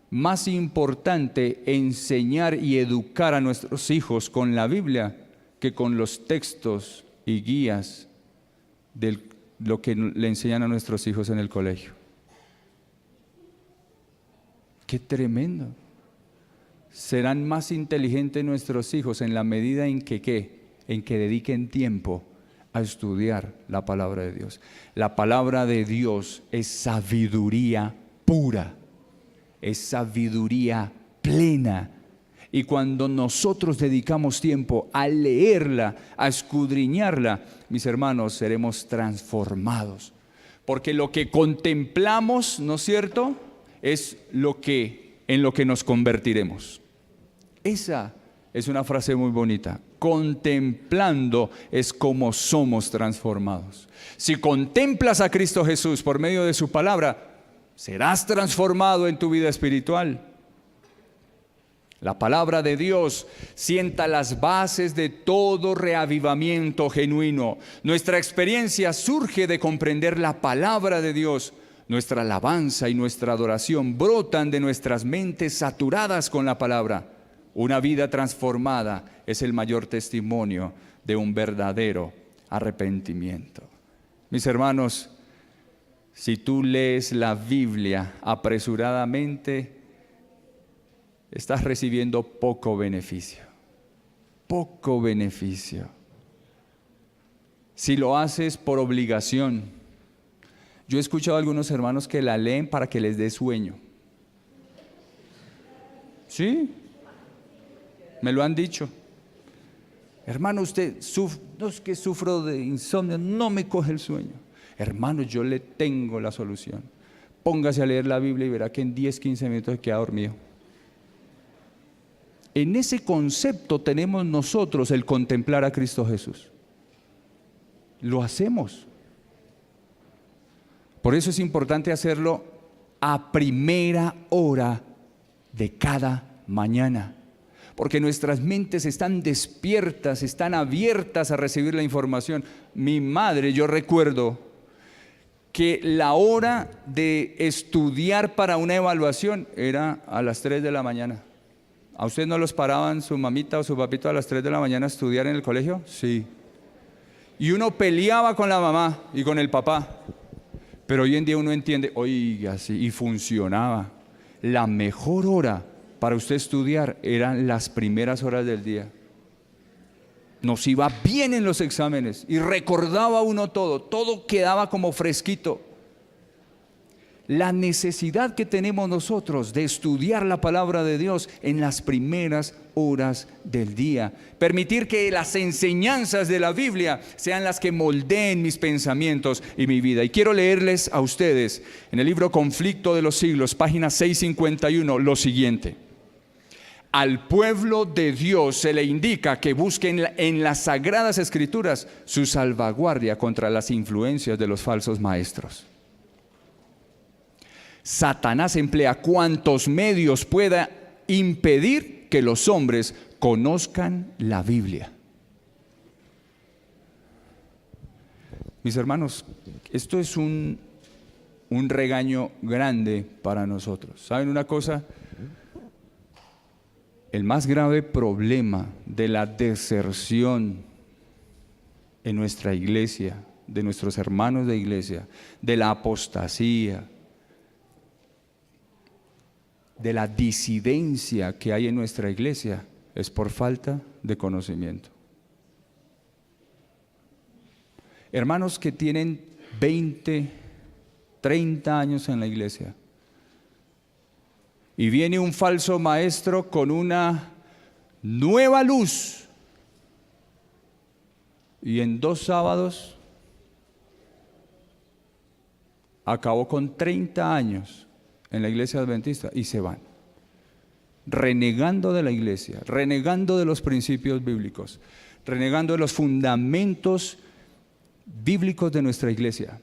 Speaker 1: más importante enseñar y educar a nuestros hijos con la Biblia que con los textos y guías de lo que le enseñan a nuestros hijos en el colegio. ¡Qué tremendo! Serán más inteligentes nuestros hijos en la medida en que ¿qué? En que dediquen tiempo a estudiar la palabra de Dios. La palabra de Dios es sabiduría pura, es sabiduría plena. Y cuando nosotros dedicamos tiempo a leerla, a escudriñarla, mis hermanos, seremos transformados. Porque lo que contemplamos, ¿no es cierto?, es en lo que nos convertiremos. Esa es una frase muy bonita. Contemplando es como somos transformados. Si contemplas a Cristo Jesús por medio de su palabra, serás transformado en tu vida espiritual. La palabra de Dios sienta las bases de todo reavivamiento genuino. Nuestra experiencia surge de comprender la palabra de Dios. Nuestra alabanza y nuestra adoración brotan de nuestras mentes saturadas con la palabra. Una vida transformada es el mayor testimonio de un verdadero arrepentimiento. Mis hermanos, si tú lees la Biblia apresuradamente, estás recibiendo poco beneficio. Poco beneficio. Si lo haces por obligación. Yo he escuchado a algunos hermanos que la leen para que les dé sueño. ¿Sí? Me lo han dicho. Hermano, usted no es que sufro de insomnio, no me coge el sueño. Hermano, yo le tengo la solución. Póngase a leer la Biblia y verá que en 10, 15 minutos se queda dormido. En ese concepto tenemos nosotros el contemplar a Cristo Jesús. Lo hacemos. Por eso es importante hacerlo a primera hora de cada mañana. Porque nuestras mentes están despiertas, están abiertas a recibir la información. Mi madre, yo recuerdo que la hora de estudiar para una evaluación era a las 3 de la mañana. ¿A usted no los paraban su mamita o su papito a las 3 de la mañana a estudiar en el colegio? Sí. Y uno peleaba con la mamá y con el papá. Pero hoy en día uno entiende, oiga, sí, y funcionaba. La mejor hora para usted estudiar eran las primeras horas del día. Nos iba bien en los exámenes y recordaba uno todo quedaba como fresquito. La necesidad que tenemos nosotros de estudiar la palabra de Dios en las primeras horas del día. Permitir que las enseñanzas de la Biblia sean las que moldeen mis pensamientos y mi vida. Y quiero leerles a ustedes en el libro Conflicto de los Siglos, página 651, lo siguiente. Al pueblo de Dios se le indica que busquen en las Sagradas Escrituras su salvaguardia contra las influencias de los falsos maestros. Satanás emplea cuantos medios pueda impedir que los hombres conozcan la Biblia. Mis hermanos, esto es un regaño grande para nosotros. ¿Saben una cosa? El más grave problema de la deserción en nuestra iglesia, de nuestros hermanos de iglesia, de la apostasía, de la disidencia que hay en nuestra iglesia, es por falta de conocimiento. Hermanos que tienen 20, 30 años en la iglesia y viene un falso maestro con una nueva luz y en 2 sábados acabó con 30 años en la iglesia adventista y se van, renegando de la iglesia, renegando de los principios bíblicos, renegando de los fundamentos bíblicos de nuestra iglesia,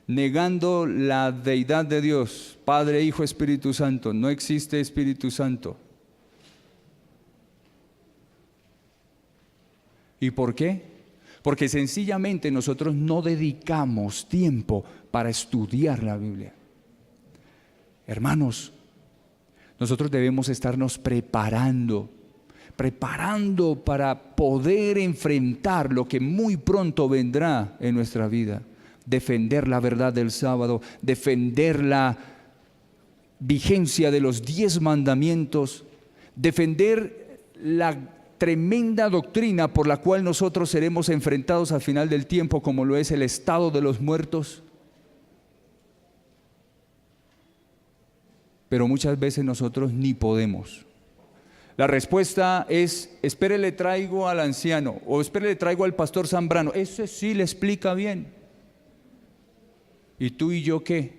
Speaker 1: negando la deidad de Dios, Padre, Hijo, Espíritu Santo. No existe Espíritu Santo. ¿Y por qué? Porque sencillamente nosotros no dedicamos tiempo para estudiar la Biblia. Hermanos, nosotros debemos estarnos preparando para poder enfrentar lo que muy pronto vendrá en nuestra vida. Defender la verdad del sábado, defender la vigencia de los 10 mandamientos, defender la tremenda doctrina por la cual nosotros seremos enfrentados al final del tiempo, como lo es el estado de los muertos. Pero muchas veces nosotros ni podemos. La respuesta es: espere, le traigo al anciano, o espere, le traigo al pastor Zambrano. Ese sí le explica bien. ¿Y tú y yo qué?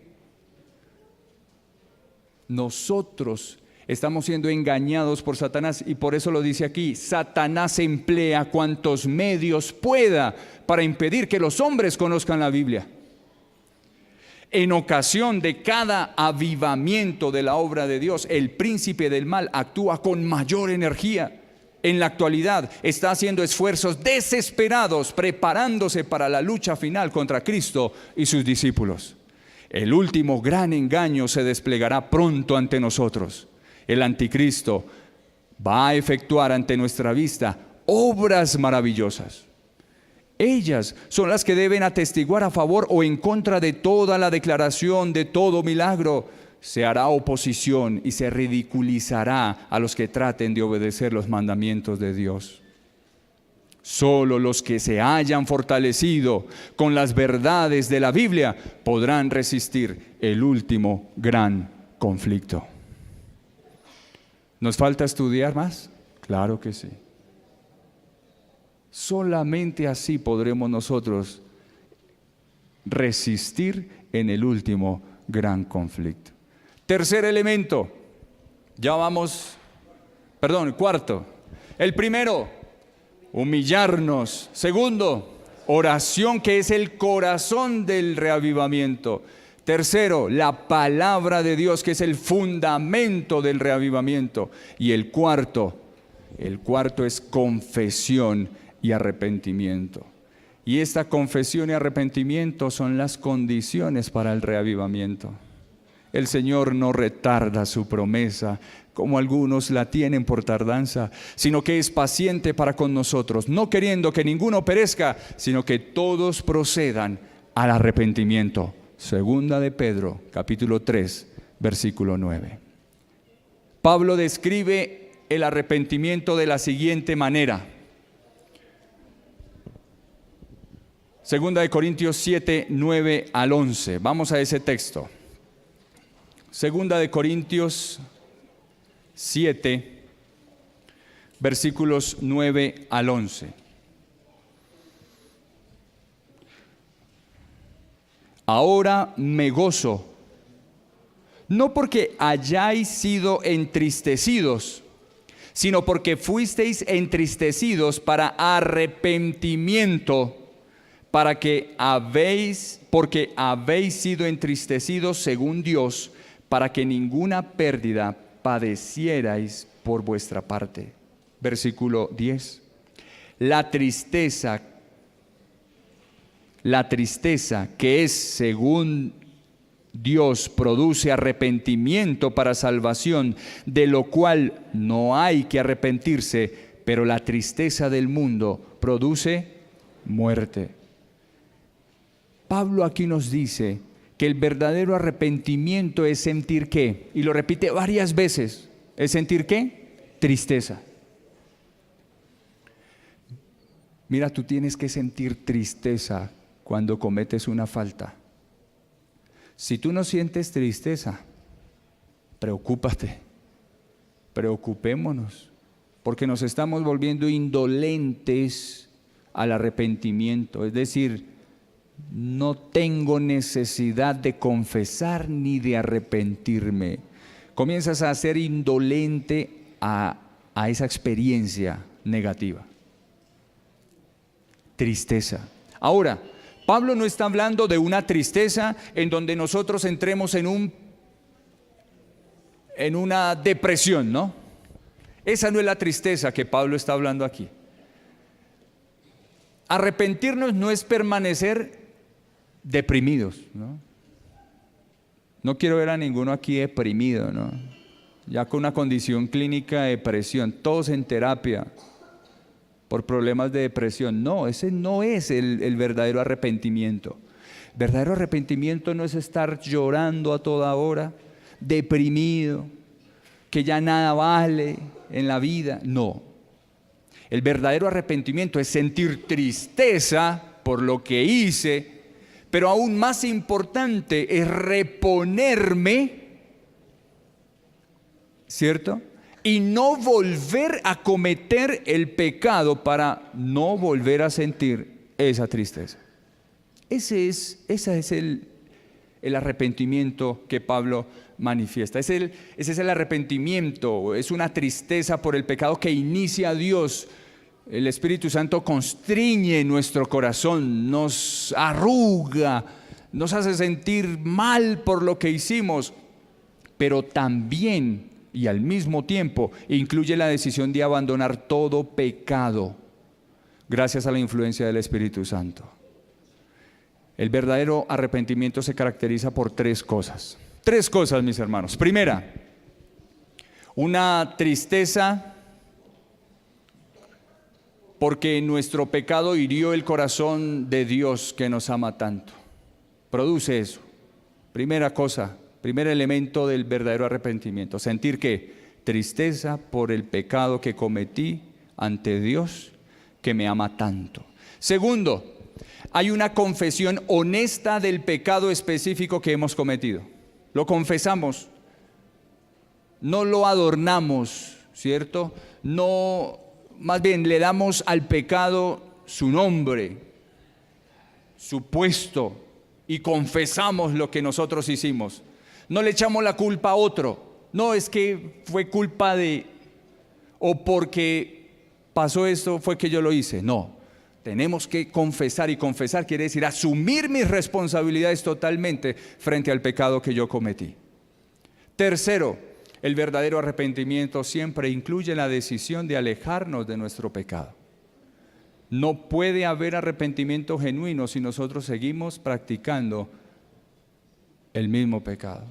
Speaker 1: Nosotros estamos siendo engañados por Satanás, y por eso lo dice aquí: Satanás emplea cuantos medios pueda para impedir que los hombres conozcan la Biblia. En ocasión de cada avivamiento de la obra de Dios, el príncipe del mal actúa con mayor energía. En la actualidad está haciendo esfuerzos desesperados, preparándose para la lucha final contra Cristo y sus discípulos. El último gran engaño se desplegará pronto ante nosotros. El anticristo va a efectuar ante nuestra vista obras maravillosas. Ellas son las que deben atestiguar a favor o en contra de toda la declaración, de todo milagro. Se hará oposición y se ridiculizará a los que traten de obedecer los mandamientos de Dios. Solo los que se hayan fortalecido con las verdades de la Biblia podrán resistir el último gran conflicto. ¿Nos falta estudiar más? Claro que sí. Solamente así podremos nosotros resistir en el último gran conflicto. Tercer elemento, cuarto. El primero, humillarnos. Segundo, oración, que es el corazón del reavivamiento. Tercero, la palabra de Dios, que es el fundamento del reavivamiento. Y el cuarto es confesión y arrepentimiento. Y esta confesión y arrepentimiento son las condiciones para el reavivamiento. El Señor no retarda su promesa, como algunos la tienen por tardanza, sino que es paciente para con nosotros, no queriendo que ninguno perezca, sino que todos procedan al arrepentimiento. Segunda de Pedro, capítulo 3, versículo 9. Pablo describe el arrepentimiento de la siguiente manera. Segunda de Corintios 7, 9 al 11. Vamos a ese texto. Segunda de Corintios 7, versículos 9 al 11. Ahora me gozo, no porque hayáis sido entristecidos, sino porque fuisteis entristecidos para arrepentimiento, porque habéis sido entristecidos según Dios, para que ninguna pérdida padecierais por vuestra parte. Versículo 10. La tristeza que es según Dios produce arrepentimiento para salvación, de lo cual no hay que arrepentirse, pero la tristeza del mundo produce muerte. Pablo aquí nos dice que el verdadero arrepentimiento es sentir ¿qué? Y lo repite varias veces. ¿Es sentir qué? Tristeza. Mira, tú tienes que sentir tristeza cuando cometes una falta. Si tú no sientes tristeza, preocúpate, preocupémonos, porque nos estamos volviendo indolentes al arrepentimiento. Es decir, no tengo necesidad de confesar ni de arrepentirme. Comienzas a ser indolente a esa experiencia negativa. Tristeza. Ahora, Pablo no está hablando de una tristeza en donde nosotros entremos en una depresión, ¿no? Esa no es la tristeza que Pablo está hablando aquí. Arrepentirnos no es permanecer deprimidos, ¿no? No quiero ver a ninguno aquí deprimido, ¿no? Ya con una condición clínica de depresión, todos en terapia por problemas de depresión. No, ese no es el verdadero arrepentimiento. Verdadero arrepentimiento no es estar llorando a toda hora, deprimido, que ya nada vale en la vida. No. El verdadero arrepentimiento es sentir tristeza por lo que hice, pero aún más importante es reponerme, ¿cierto? Y no volver a cometer el pecado para no volver a sentir esa tristeza. Ese es el arrepentimiento que Pablo manifiesta. Ese es el arrepentimiento, es una tristeza por el pecado que inicia Dios. El Espíritu Santo constriñe nuestro corazón, nos arruga, nos hace sentir mal por lo que hicimos, pero también y al mismo tiempo incluye la decisión de abandonar todo pecado gracias a la influencia del Espíritu Santo. El verdadero arrepentimiento se caracteriza por tres cosas. Tres cosas, mis hermanos. Primera, una tristeza porque nuestro pecado hirió el corazón de Dios que nos ama tanto. Produce eso. Primera cosa, primer elemento del verdadero arrepentimiento. Sentir que tristeza por el pecado que cometí ante Dios que me ama tanto. Segundo, hay una confesión honesta del pecado específico que hemos cometido. Lo confesamos, no lo adornamos, ¿cierto? No, más bien le damos al pecado su nombre, su puesto, y confesamos lo que nosotros hicimos. No le echamos la culpa a otro. No, es que fue culpa de, o porque pasó esto fue que yo lo hice. No, tenemos que confesar, y confesar quiere decir asumir mis responsabilidades totalmente frente al pecado que yo cometí. Tercero, el verdadero arrepentimiento siempre incluye la decisión de alejarnos de nuestro pecado. No puede haber arrepentimiento genuino si nosotros seguimos practicando el mismo pecado.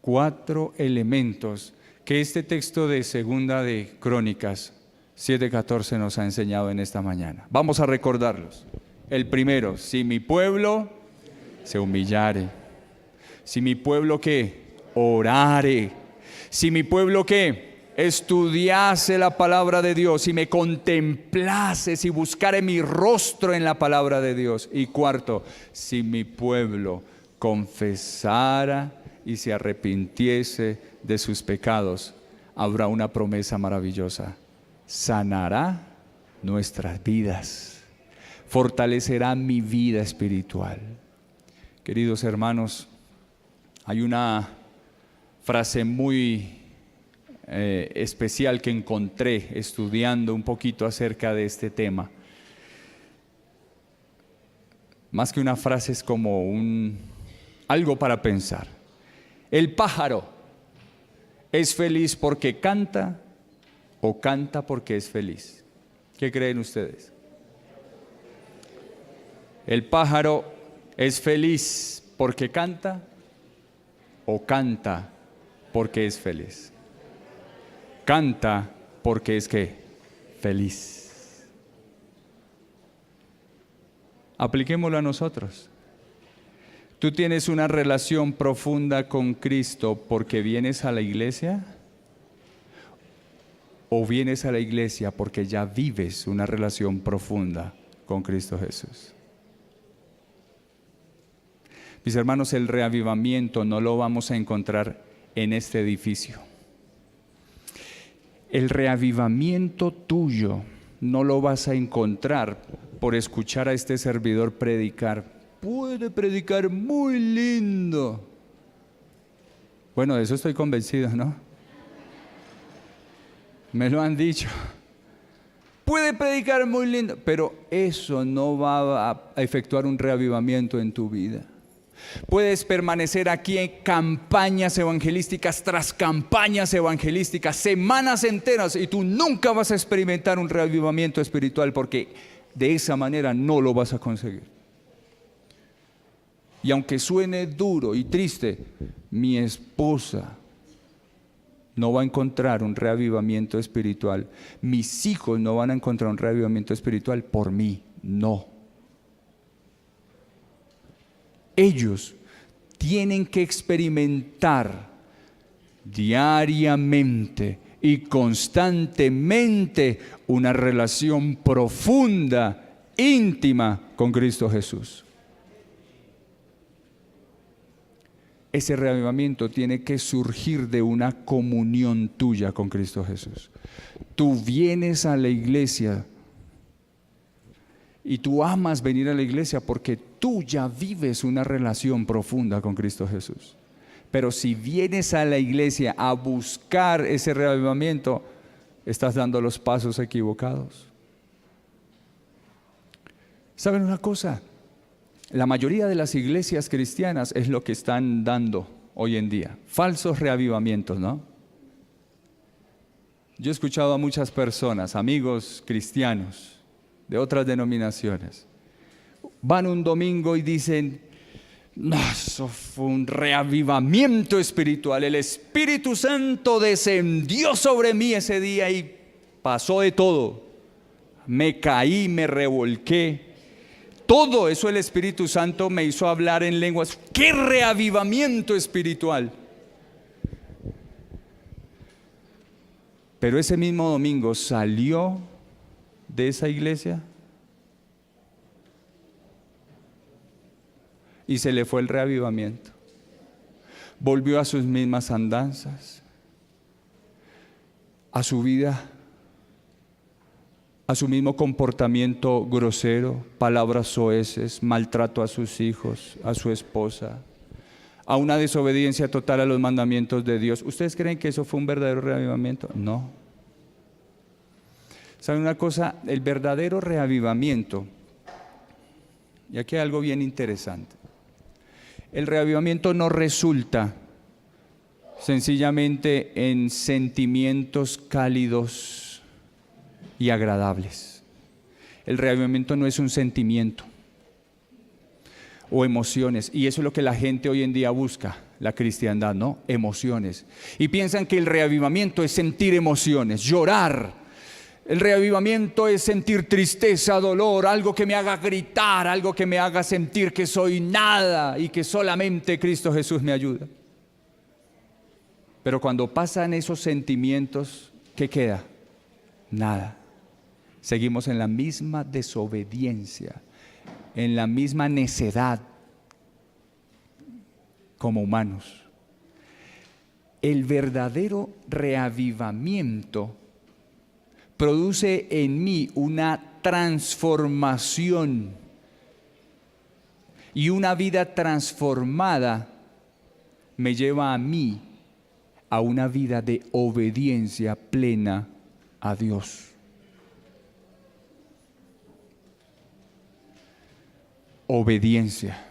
Speaker 1: 4 elementos que este texto de Segunda de Crónicas 7:14 nos ha enseñado en esta mañana. Vamos a recordarlos. El primero, si mi pueblo se humillare, si mi pueblo ¿qué? Orare, si mi pueblo ¿qué? Estudiase la palabra de Dios, si me contemplase, si buscare mi rostro en la palabra de Dios. Y cuarto, si mi pueblo confesara y se arrepintiese de sus pecados, habrá una promesa maravillosa: sanará nuestras vidas, fortalecerá mi vida espiritual. Queridos hermanos, hay una frase muy especial que encontré estudiando un poquito acerca de este tema. Más que una frase, es como algo para pensar. El pájaro ¿Es feliz porque canta o canta porque es feliz? ¿Qué creen ustedes? ¿El pájaro es feliz porque canta o canta porque es feliz? Canta porque es ¿qué? Feliz. Apliquémoslo a nosotros. ¿Tú tienes una relación profunda con Cristo porque vienes a la iglesia? ¿O vienes a la iglesia porque ya vives una relación profunda con Cristo Jesús? Mis hermanos, el reavivamiento no lo vamos a encontrar en este edificio. El reavivamiento tuyo no lo vas a encontrar por escuchar a este servidor predicar. Puede predicar muy lindo. Bueno, de eso estoy convencido, ¿no? Me lo han dicho. Puede predicar muy lindo, pero eso no va a efectuar un reavivamiento en tu vida. Puedes permanecer aquí en campañas evangelísticas tras campañas evangelísticas, semanas enteras, y tú nunca vas a experimentar un reavivamiento espiritual, porque de esa manera no lo vas a conseguir. Y aunque suene duro y triste, mi esposa no va a encontrar un reavivamiento espiritual. Mis hijos no van a encontrar un reavivamiento espiritual por mí, no. Ellos tienen que experimentar diariamente y constantemente una relación profunda, íntima con Cristo Jesús. Ese reavivamiento tiene que surgir de una comunión tuya con Cristo Jesús. Tú vienes a la iglesia y tú amas venir a la iglesia porque tú ya vives una relación profunda con Cristo Jesús. Pero si vienes a la iglesia a buscar ese reavivamiento, estás dando los pasos equivocados. ¿Saben una cosa? La mayoría de las iglesias cristianas es lo que están dando hoy en día. Falsos reavivamientos, ¿no? Yo he escuchado a muchas personas, amigos cristianos de otras denominaciones, van un domingo y dicen: no, eso fue un reavivamiento espiritual. El Espíritu Santo descendió sobre mí ese día y pasó de todo. Me caí, me revolqué. Todo eso el Espíritu Santo me hizo hablar en lenguas. ¡Qué reavivamiento espiritual! Pero ese mismo domingo salió de esa iglesia y se le fue el reavivamiento. Volvió a sus mismas andanzas, a su vida, a su mismo comportamiento grosero, palabras soeces, maltrato a sus hijos, a su esposa, a una desobediencia total a los mandamientos de Dios. ¿Ustedes creen que eso fue un verdadero reavivamiento? No. ¿Saben una cosa? El verdadero reavivamiento, y aquí hay algo bien interesante. El reavivamiento no resulta sencillamente en sentimientos cálidos y agradables. El reavivamiento no es un sentimiento o emociones, y eso es lo que la gente hoy en día busca, la cristiandad, ¿no? Emociones. Y piensan que el reavivamiento es sentir emociones, llorar. El reavivamiento es sentir tristeza, dolor, algo que me haga gritar, algo que me haga sentir que soy nada y que solamente Cristo Jesús me ayuda. Pero cuando pasan esos sentimientos, ¿qué queda? Nada. Seguimos en la misma desobediencia, en la misma necedad como humanos. El verdadero reavivamiento produce en mí una transformación, y una vida transformada me lleva a mí a una vida de obediencia plena a Dios. Obediencia.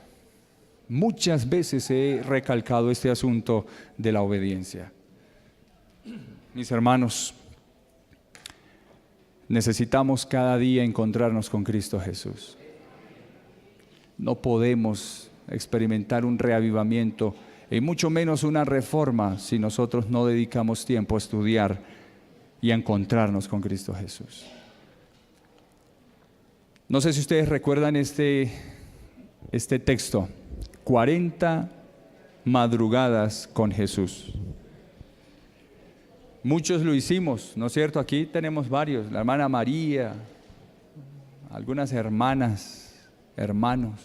Speaker 1: Muchas veces he recalcado este asunto de la obediencia. Mis hermanos, necesitamos cada día encontrarnos con Cristo Jesús. No podemos experimentar un reavivamiento y mucho menos una reforma si nosotros no dedicamos tiempo a estudiar y a encontrarnos con Cristo Jesús. No sé si ustedes recuerdan este texto, 40 madrugadas con Jesús. Muchos lo hicimos, ¿no es cierto? Aquí tenemos varios, la hermana María, algunas hermanas, hermanos.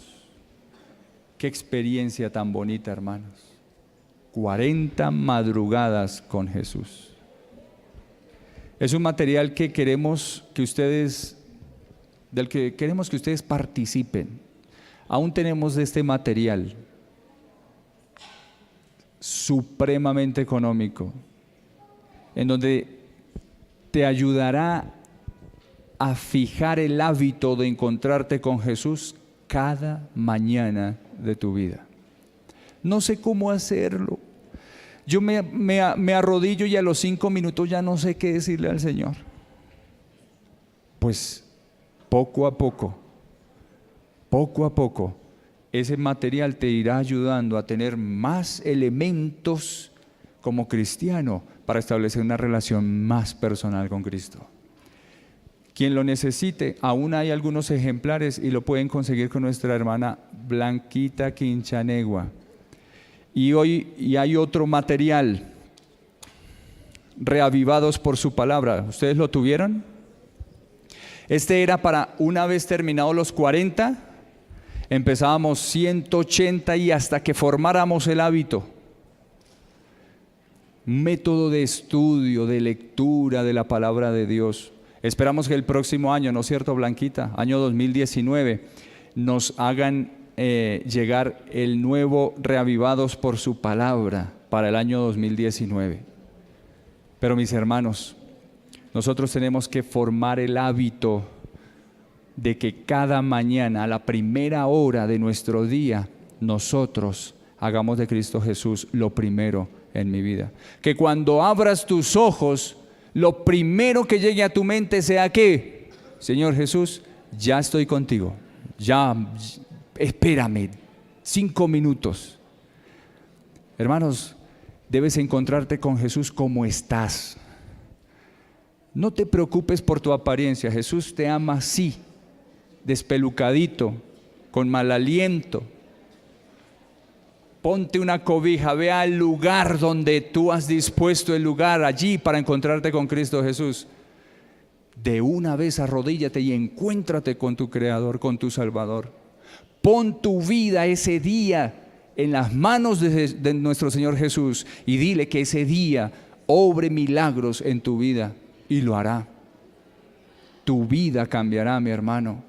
Speaker 1: Qué experiencia tan bonita, hermanos. 40 madrugadas con Jesús. Es un material que queremos que ustedes, del que queremos que ustedes participen. Aún tenemos de este material supremamente económico, en donde te ayudará a fijar el hábito de encontrarte con Jesús cada mañana de tu vida. No sé cómo hacerlo. Yo me arrodillo y a los 5 minutos ya no sé qué decirle al Señor. Pues poco a poco, ese material te irá ayudando a tener más elementos como cristiano para establecer una relación más personal con Cristo. Quien lo necesite, aún hay algunos ejemplares y lo pueden conseguir con nuestra hermana Blanquita Quinchanegua. Y hay otro material, Reavivados por su palabra. ¿Ustedes lo tuvieron? Este era para una vez terminados los 40, empezábamos 180 y hasta que formáramos el hábito. Un método de estudio, de lectura de la palabra de Dios. Esperamos que el próximo año, ¿no es cierto, Blanquita? Año 2019, nos hagan llegar el nuevo Reavivados por su palabra para el año 2019. Pero mis hermanos, nosotros tenemos que formar el hábito de que cada mañana, a la primera hora de nuestro día, nosotros hagamos de Cristo Jesús lo primero en mi vida. Que cuando abras tus ojos, lo primero que llegue a tu mente sea que, Señor Jesús, ya estoy contigo, ya espérame 5 minutos. Hermanos, debes encontrarte con Jesús como estás. No te preocupes por tu apariencia. Jesús te ama así, despelucadito, con mal aliento. Ponte una cobija, ve al lugar donde tú has dispuesto el lugar allí para encontrarte con Cristo Jesús. De una vez arrodíllate y encuéntrate con tu Creador, con tu Salvador. Pon tu vida ese día en las manos de nuestro Señor Jesús y dile que ese día obre milagros en tu vida y lo hará. Tu vida cambiará, mi hermano.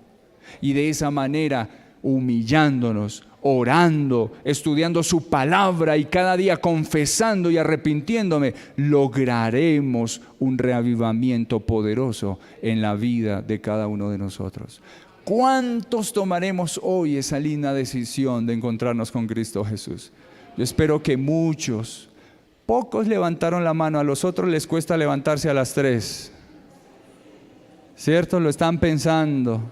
Speaker 1: Y de esa manera, humillándonos, orando, estudiando su palabra y cada día confesando y arrepintiéndome, lograremos un reavivamiento poderoso en la vida de cada uno de nosotros. ¿Cuántos tomaremos hoy esa linda decisión de encontrarnos con Cristo Jesús? Yo espero que muchos. Pocos levantaron la mano, a los otros les cuesta levantarse a las 3. ¿Cierto? Lo están pensando.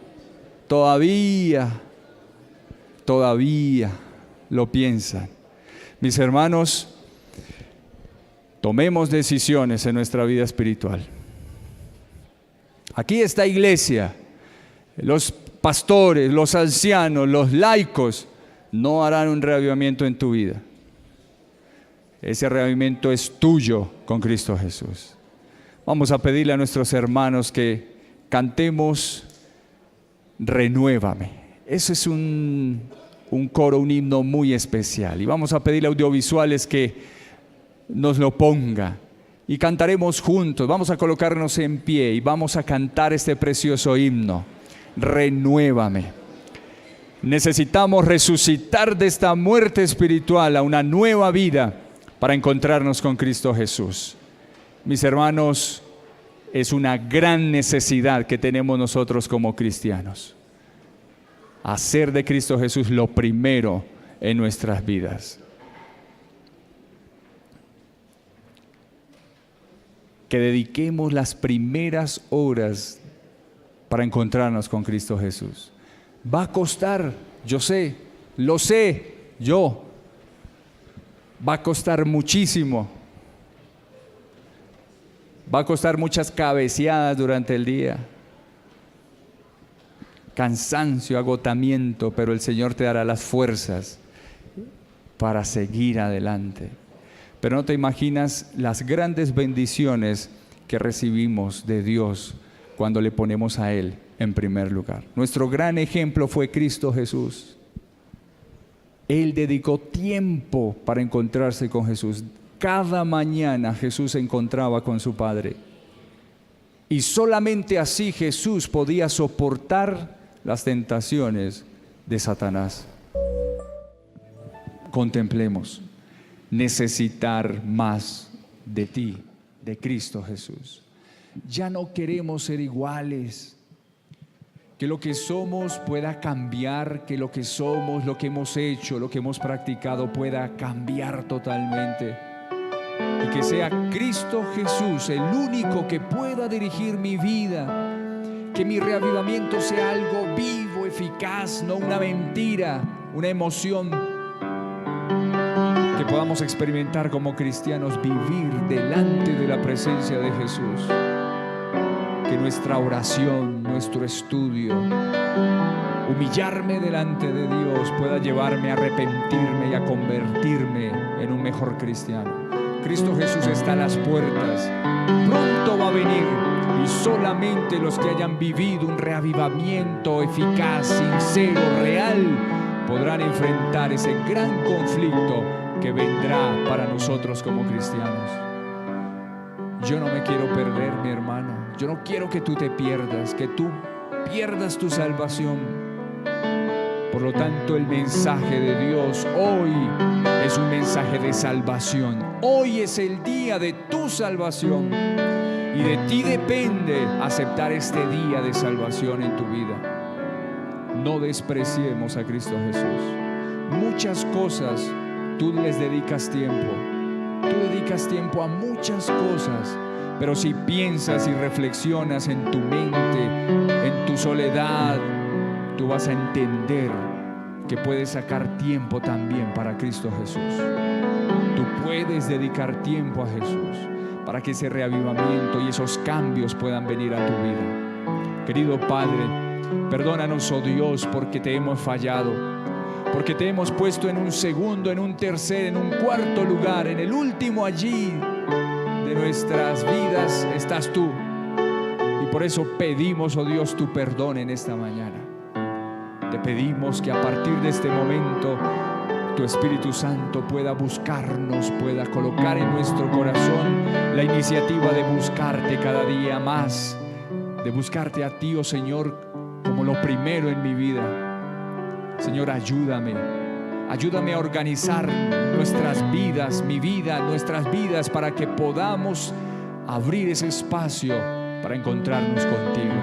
Speaker 1: Todavía lo piensan. Mis hermanos, tomemos decisiones en nuestra vida espiritual. Aquí esta iglesia, los pastores, los ancianos, los laicos, no harán un reavivamiento en tu vida. Ese reavivamiento es tuyo con Cristo Jesús. Vamos a pedirle a nuestros hermanos que cantemos Renuévame. Ese es un coro, un himno muy especial. Y vamos a pedirle a audiovisuales que nos lo ponga. Y cantaremos juntos. Vamos a colocarnos en pie y vamos a cantar este precioso himno. Renuévame. Necesitamos resucitar de esta muerte espiritual a una nueva vida para encontrarnos con Cristo Jesús. Mis hermanos, es una gran necesidad que tenemos nosotros como cristianos. Hacer de Cristo Jesús lo primero en nuestras vidas. que dediquemos las primeras horas para encontrarnos con Cristo Jesús. Va a costar, yo sé, lo sé, yo. Va a costar muchísimo. Va a costar muchas cabeceadas durante el día. Cansancio, agotamiento, pero el Señor te dará las fuerzas para seguir adelante. Pero no te imaginas las grandes bendiciones que recibimos de Dios cuando le ponemos a Él en primer lugar. Nuestro gran ejemplo fue Cristo Jesús. Él dedicó tiempo para encontrarse con Jesús. Cada mañana Jesús se encontraba con su Padre. Y solamente así Jesús podía soportar las tentaciones de Satanás. Contemplemos. Necesitar más de ti, de Cristo Jesús. Ya no queremos ser iguales. Que lo que somos pueda cambiar, que lo que somos, lo que hemos hecho, lo que hemos practicado pueda cambiar totalmente. Y que sea Cristo Jesús el único que pueda dirigir mi vida. Que mi reavivamiento sea algo vivo, eficaz, no una mentira, una emoción. Que podamos experimentar como cristianos, vivir delante de la presencia de Jesús. Que nuestra oración, nuestro estudio, humillarme delante de Dios pueda llevarme a arrepentirme y a convertirme en un mejor cristiano. Cristo Jesús está a las puertas, pronto va a venir, y solamente los que hayan vivido un reavivamiento eficaz, sincero, real, podrán enfrentar ese gran conflicto que vendrá para nosotros como cristianos. Yo no me quiero perder, mi hermano. Yo no quiero que tú te pierdas, que tú pierdas tu salvación. Por lo tanto, el mensaje de Dios hoy es un mensaje de salvación. Hoy es el día de tu salvación. Y de ti depende aceptar este día de salvación en tu vida. No despreciemos a Cristo Jesús. Muchas cosas tú les dedicas tiempo. Tú dedicas tiempo a muchas cosas, pero si piensas y reflexionas en tu mente, en tu soledad, tú vas a entender que puedes sacar tiempo también para Cristo Jesús. Tú puedes dedicar tiempo a Jesús para que ese reavivamiento y esos cambios puedan venir a tu vida. Querido Padre, perdónanos, oh Dios, porque te hemos fallado. Porque te hemos puesto en un segundo, en un tercer, en un cuarto lugar, en el último allí de nuestras vidas estás tú. Y por eso pedimos, oh Dios, tu perdón en esta mañana. Te pedimos que a partir de este momento tu Espíritu Santo pueda buscarnos, pueda colocar en nuestro corazón la iniciativa de buscarte cada día más, de buscarte a ti, oh Señor, como lo primero en mi vida. Señor, ayúdame a organizar nuestras vidas, mi vida, nuestras vidas, para que podamos abrir ese espacio para encontrarnos contigo.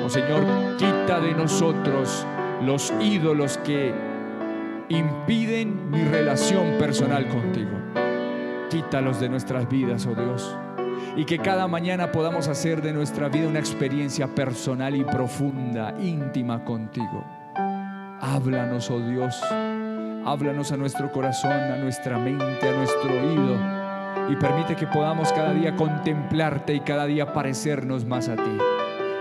Speaker 1: Oh Señor, quita de nosotros los ídolos que impiden mi relación personal contigo. Quítalos de nuestras vidas, oh Dios, y que cada mañana podamos hacer de nuestra vida una experiencia personal y profunda, íntima contigo. Háblanos, oh Dios, háblanos a nuestro corazón, a nuestra mente, a nuestro oído, y permite que podamos cada día contemplarte y cada día parecernos más a ti.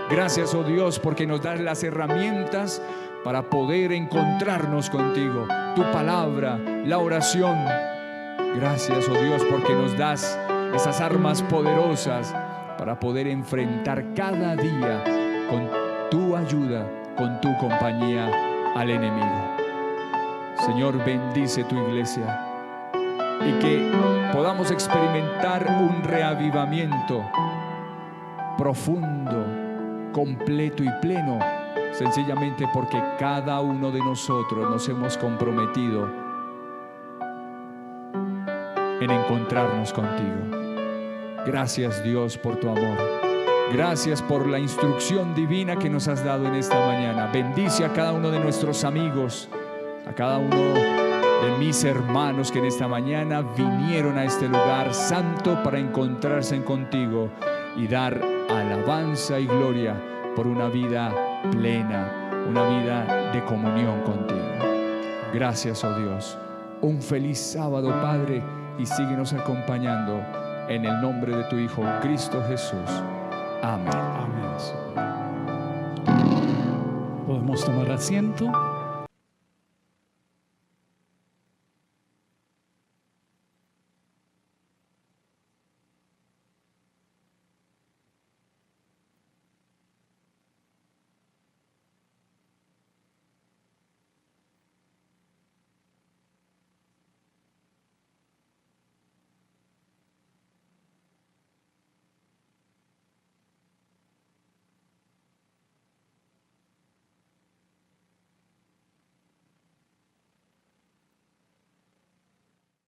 Speaker 1: Gracias, oh Dios, porque nos das las herramientas para poder encontrarnos contigo, tu palabra, la oración. Gracias, oh Dios, porque nos das esas armas poderosas para poder enfrentar cada día con tu ayuda, con tu compañía, al enemigo. Señor, bendice tu iglesia y que podamos experimentar un reavivamiento profundo, completo y pleno, sencillamente porque cada uno de nosotros nos hemos comprometido en encontrarnos contigo. Gracias, Dios, por tu amor. Gracias por la instrucción divina que nos has dado en esta mañana. Bendice a cada uno de nuestros amigos, a cada uno de mis hermanos que en esta mañana vinieron a este lugar santo para encontrarse contigo y dar alabanza y gloria por una vida plena, una vida de comunión contigo. Gracias, oh Dios. Un feliz sábado, Padre, y síguenos acompañando en el nombre de tu Hijo, Cristo Jesús. Amén.
Speaker 2: Amén. Podemos tomar asiento.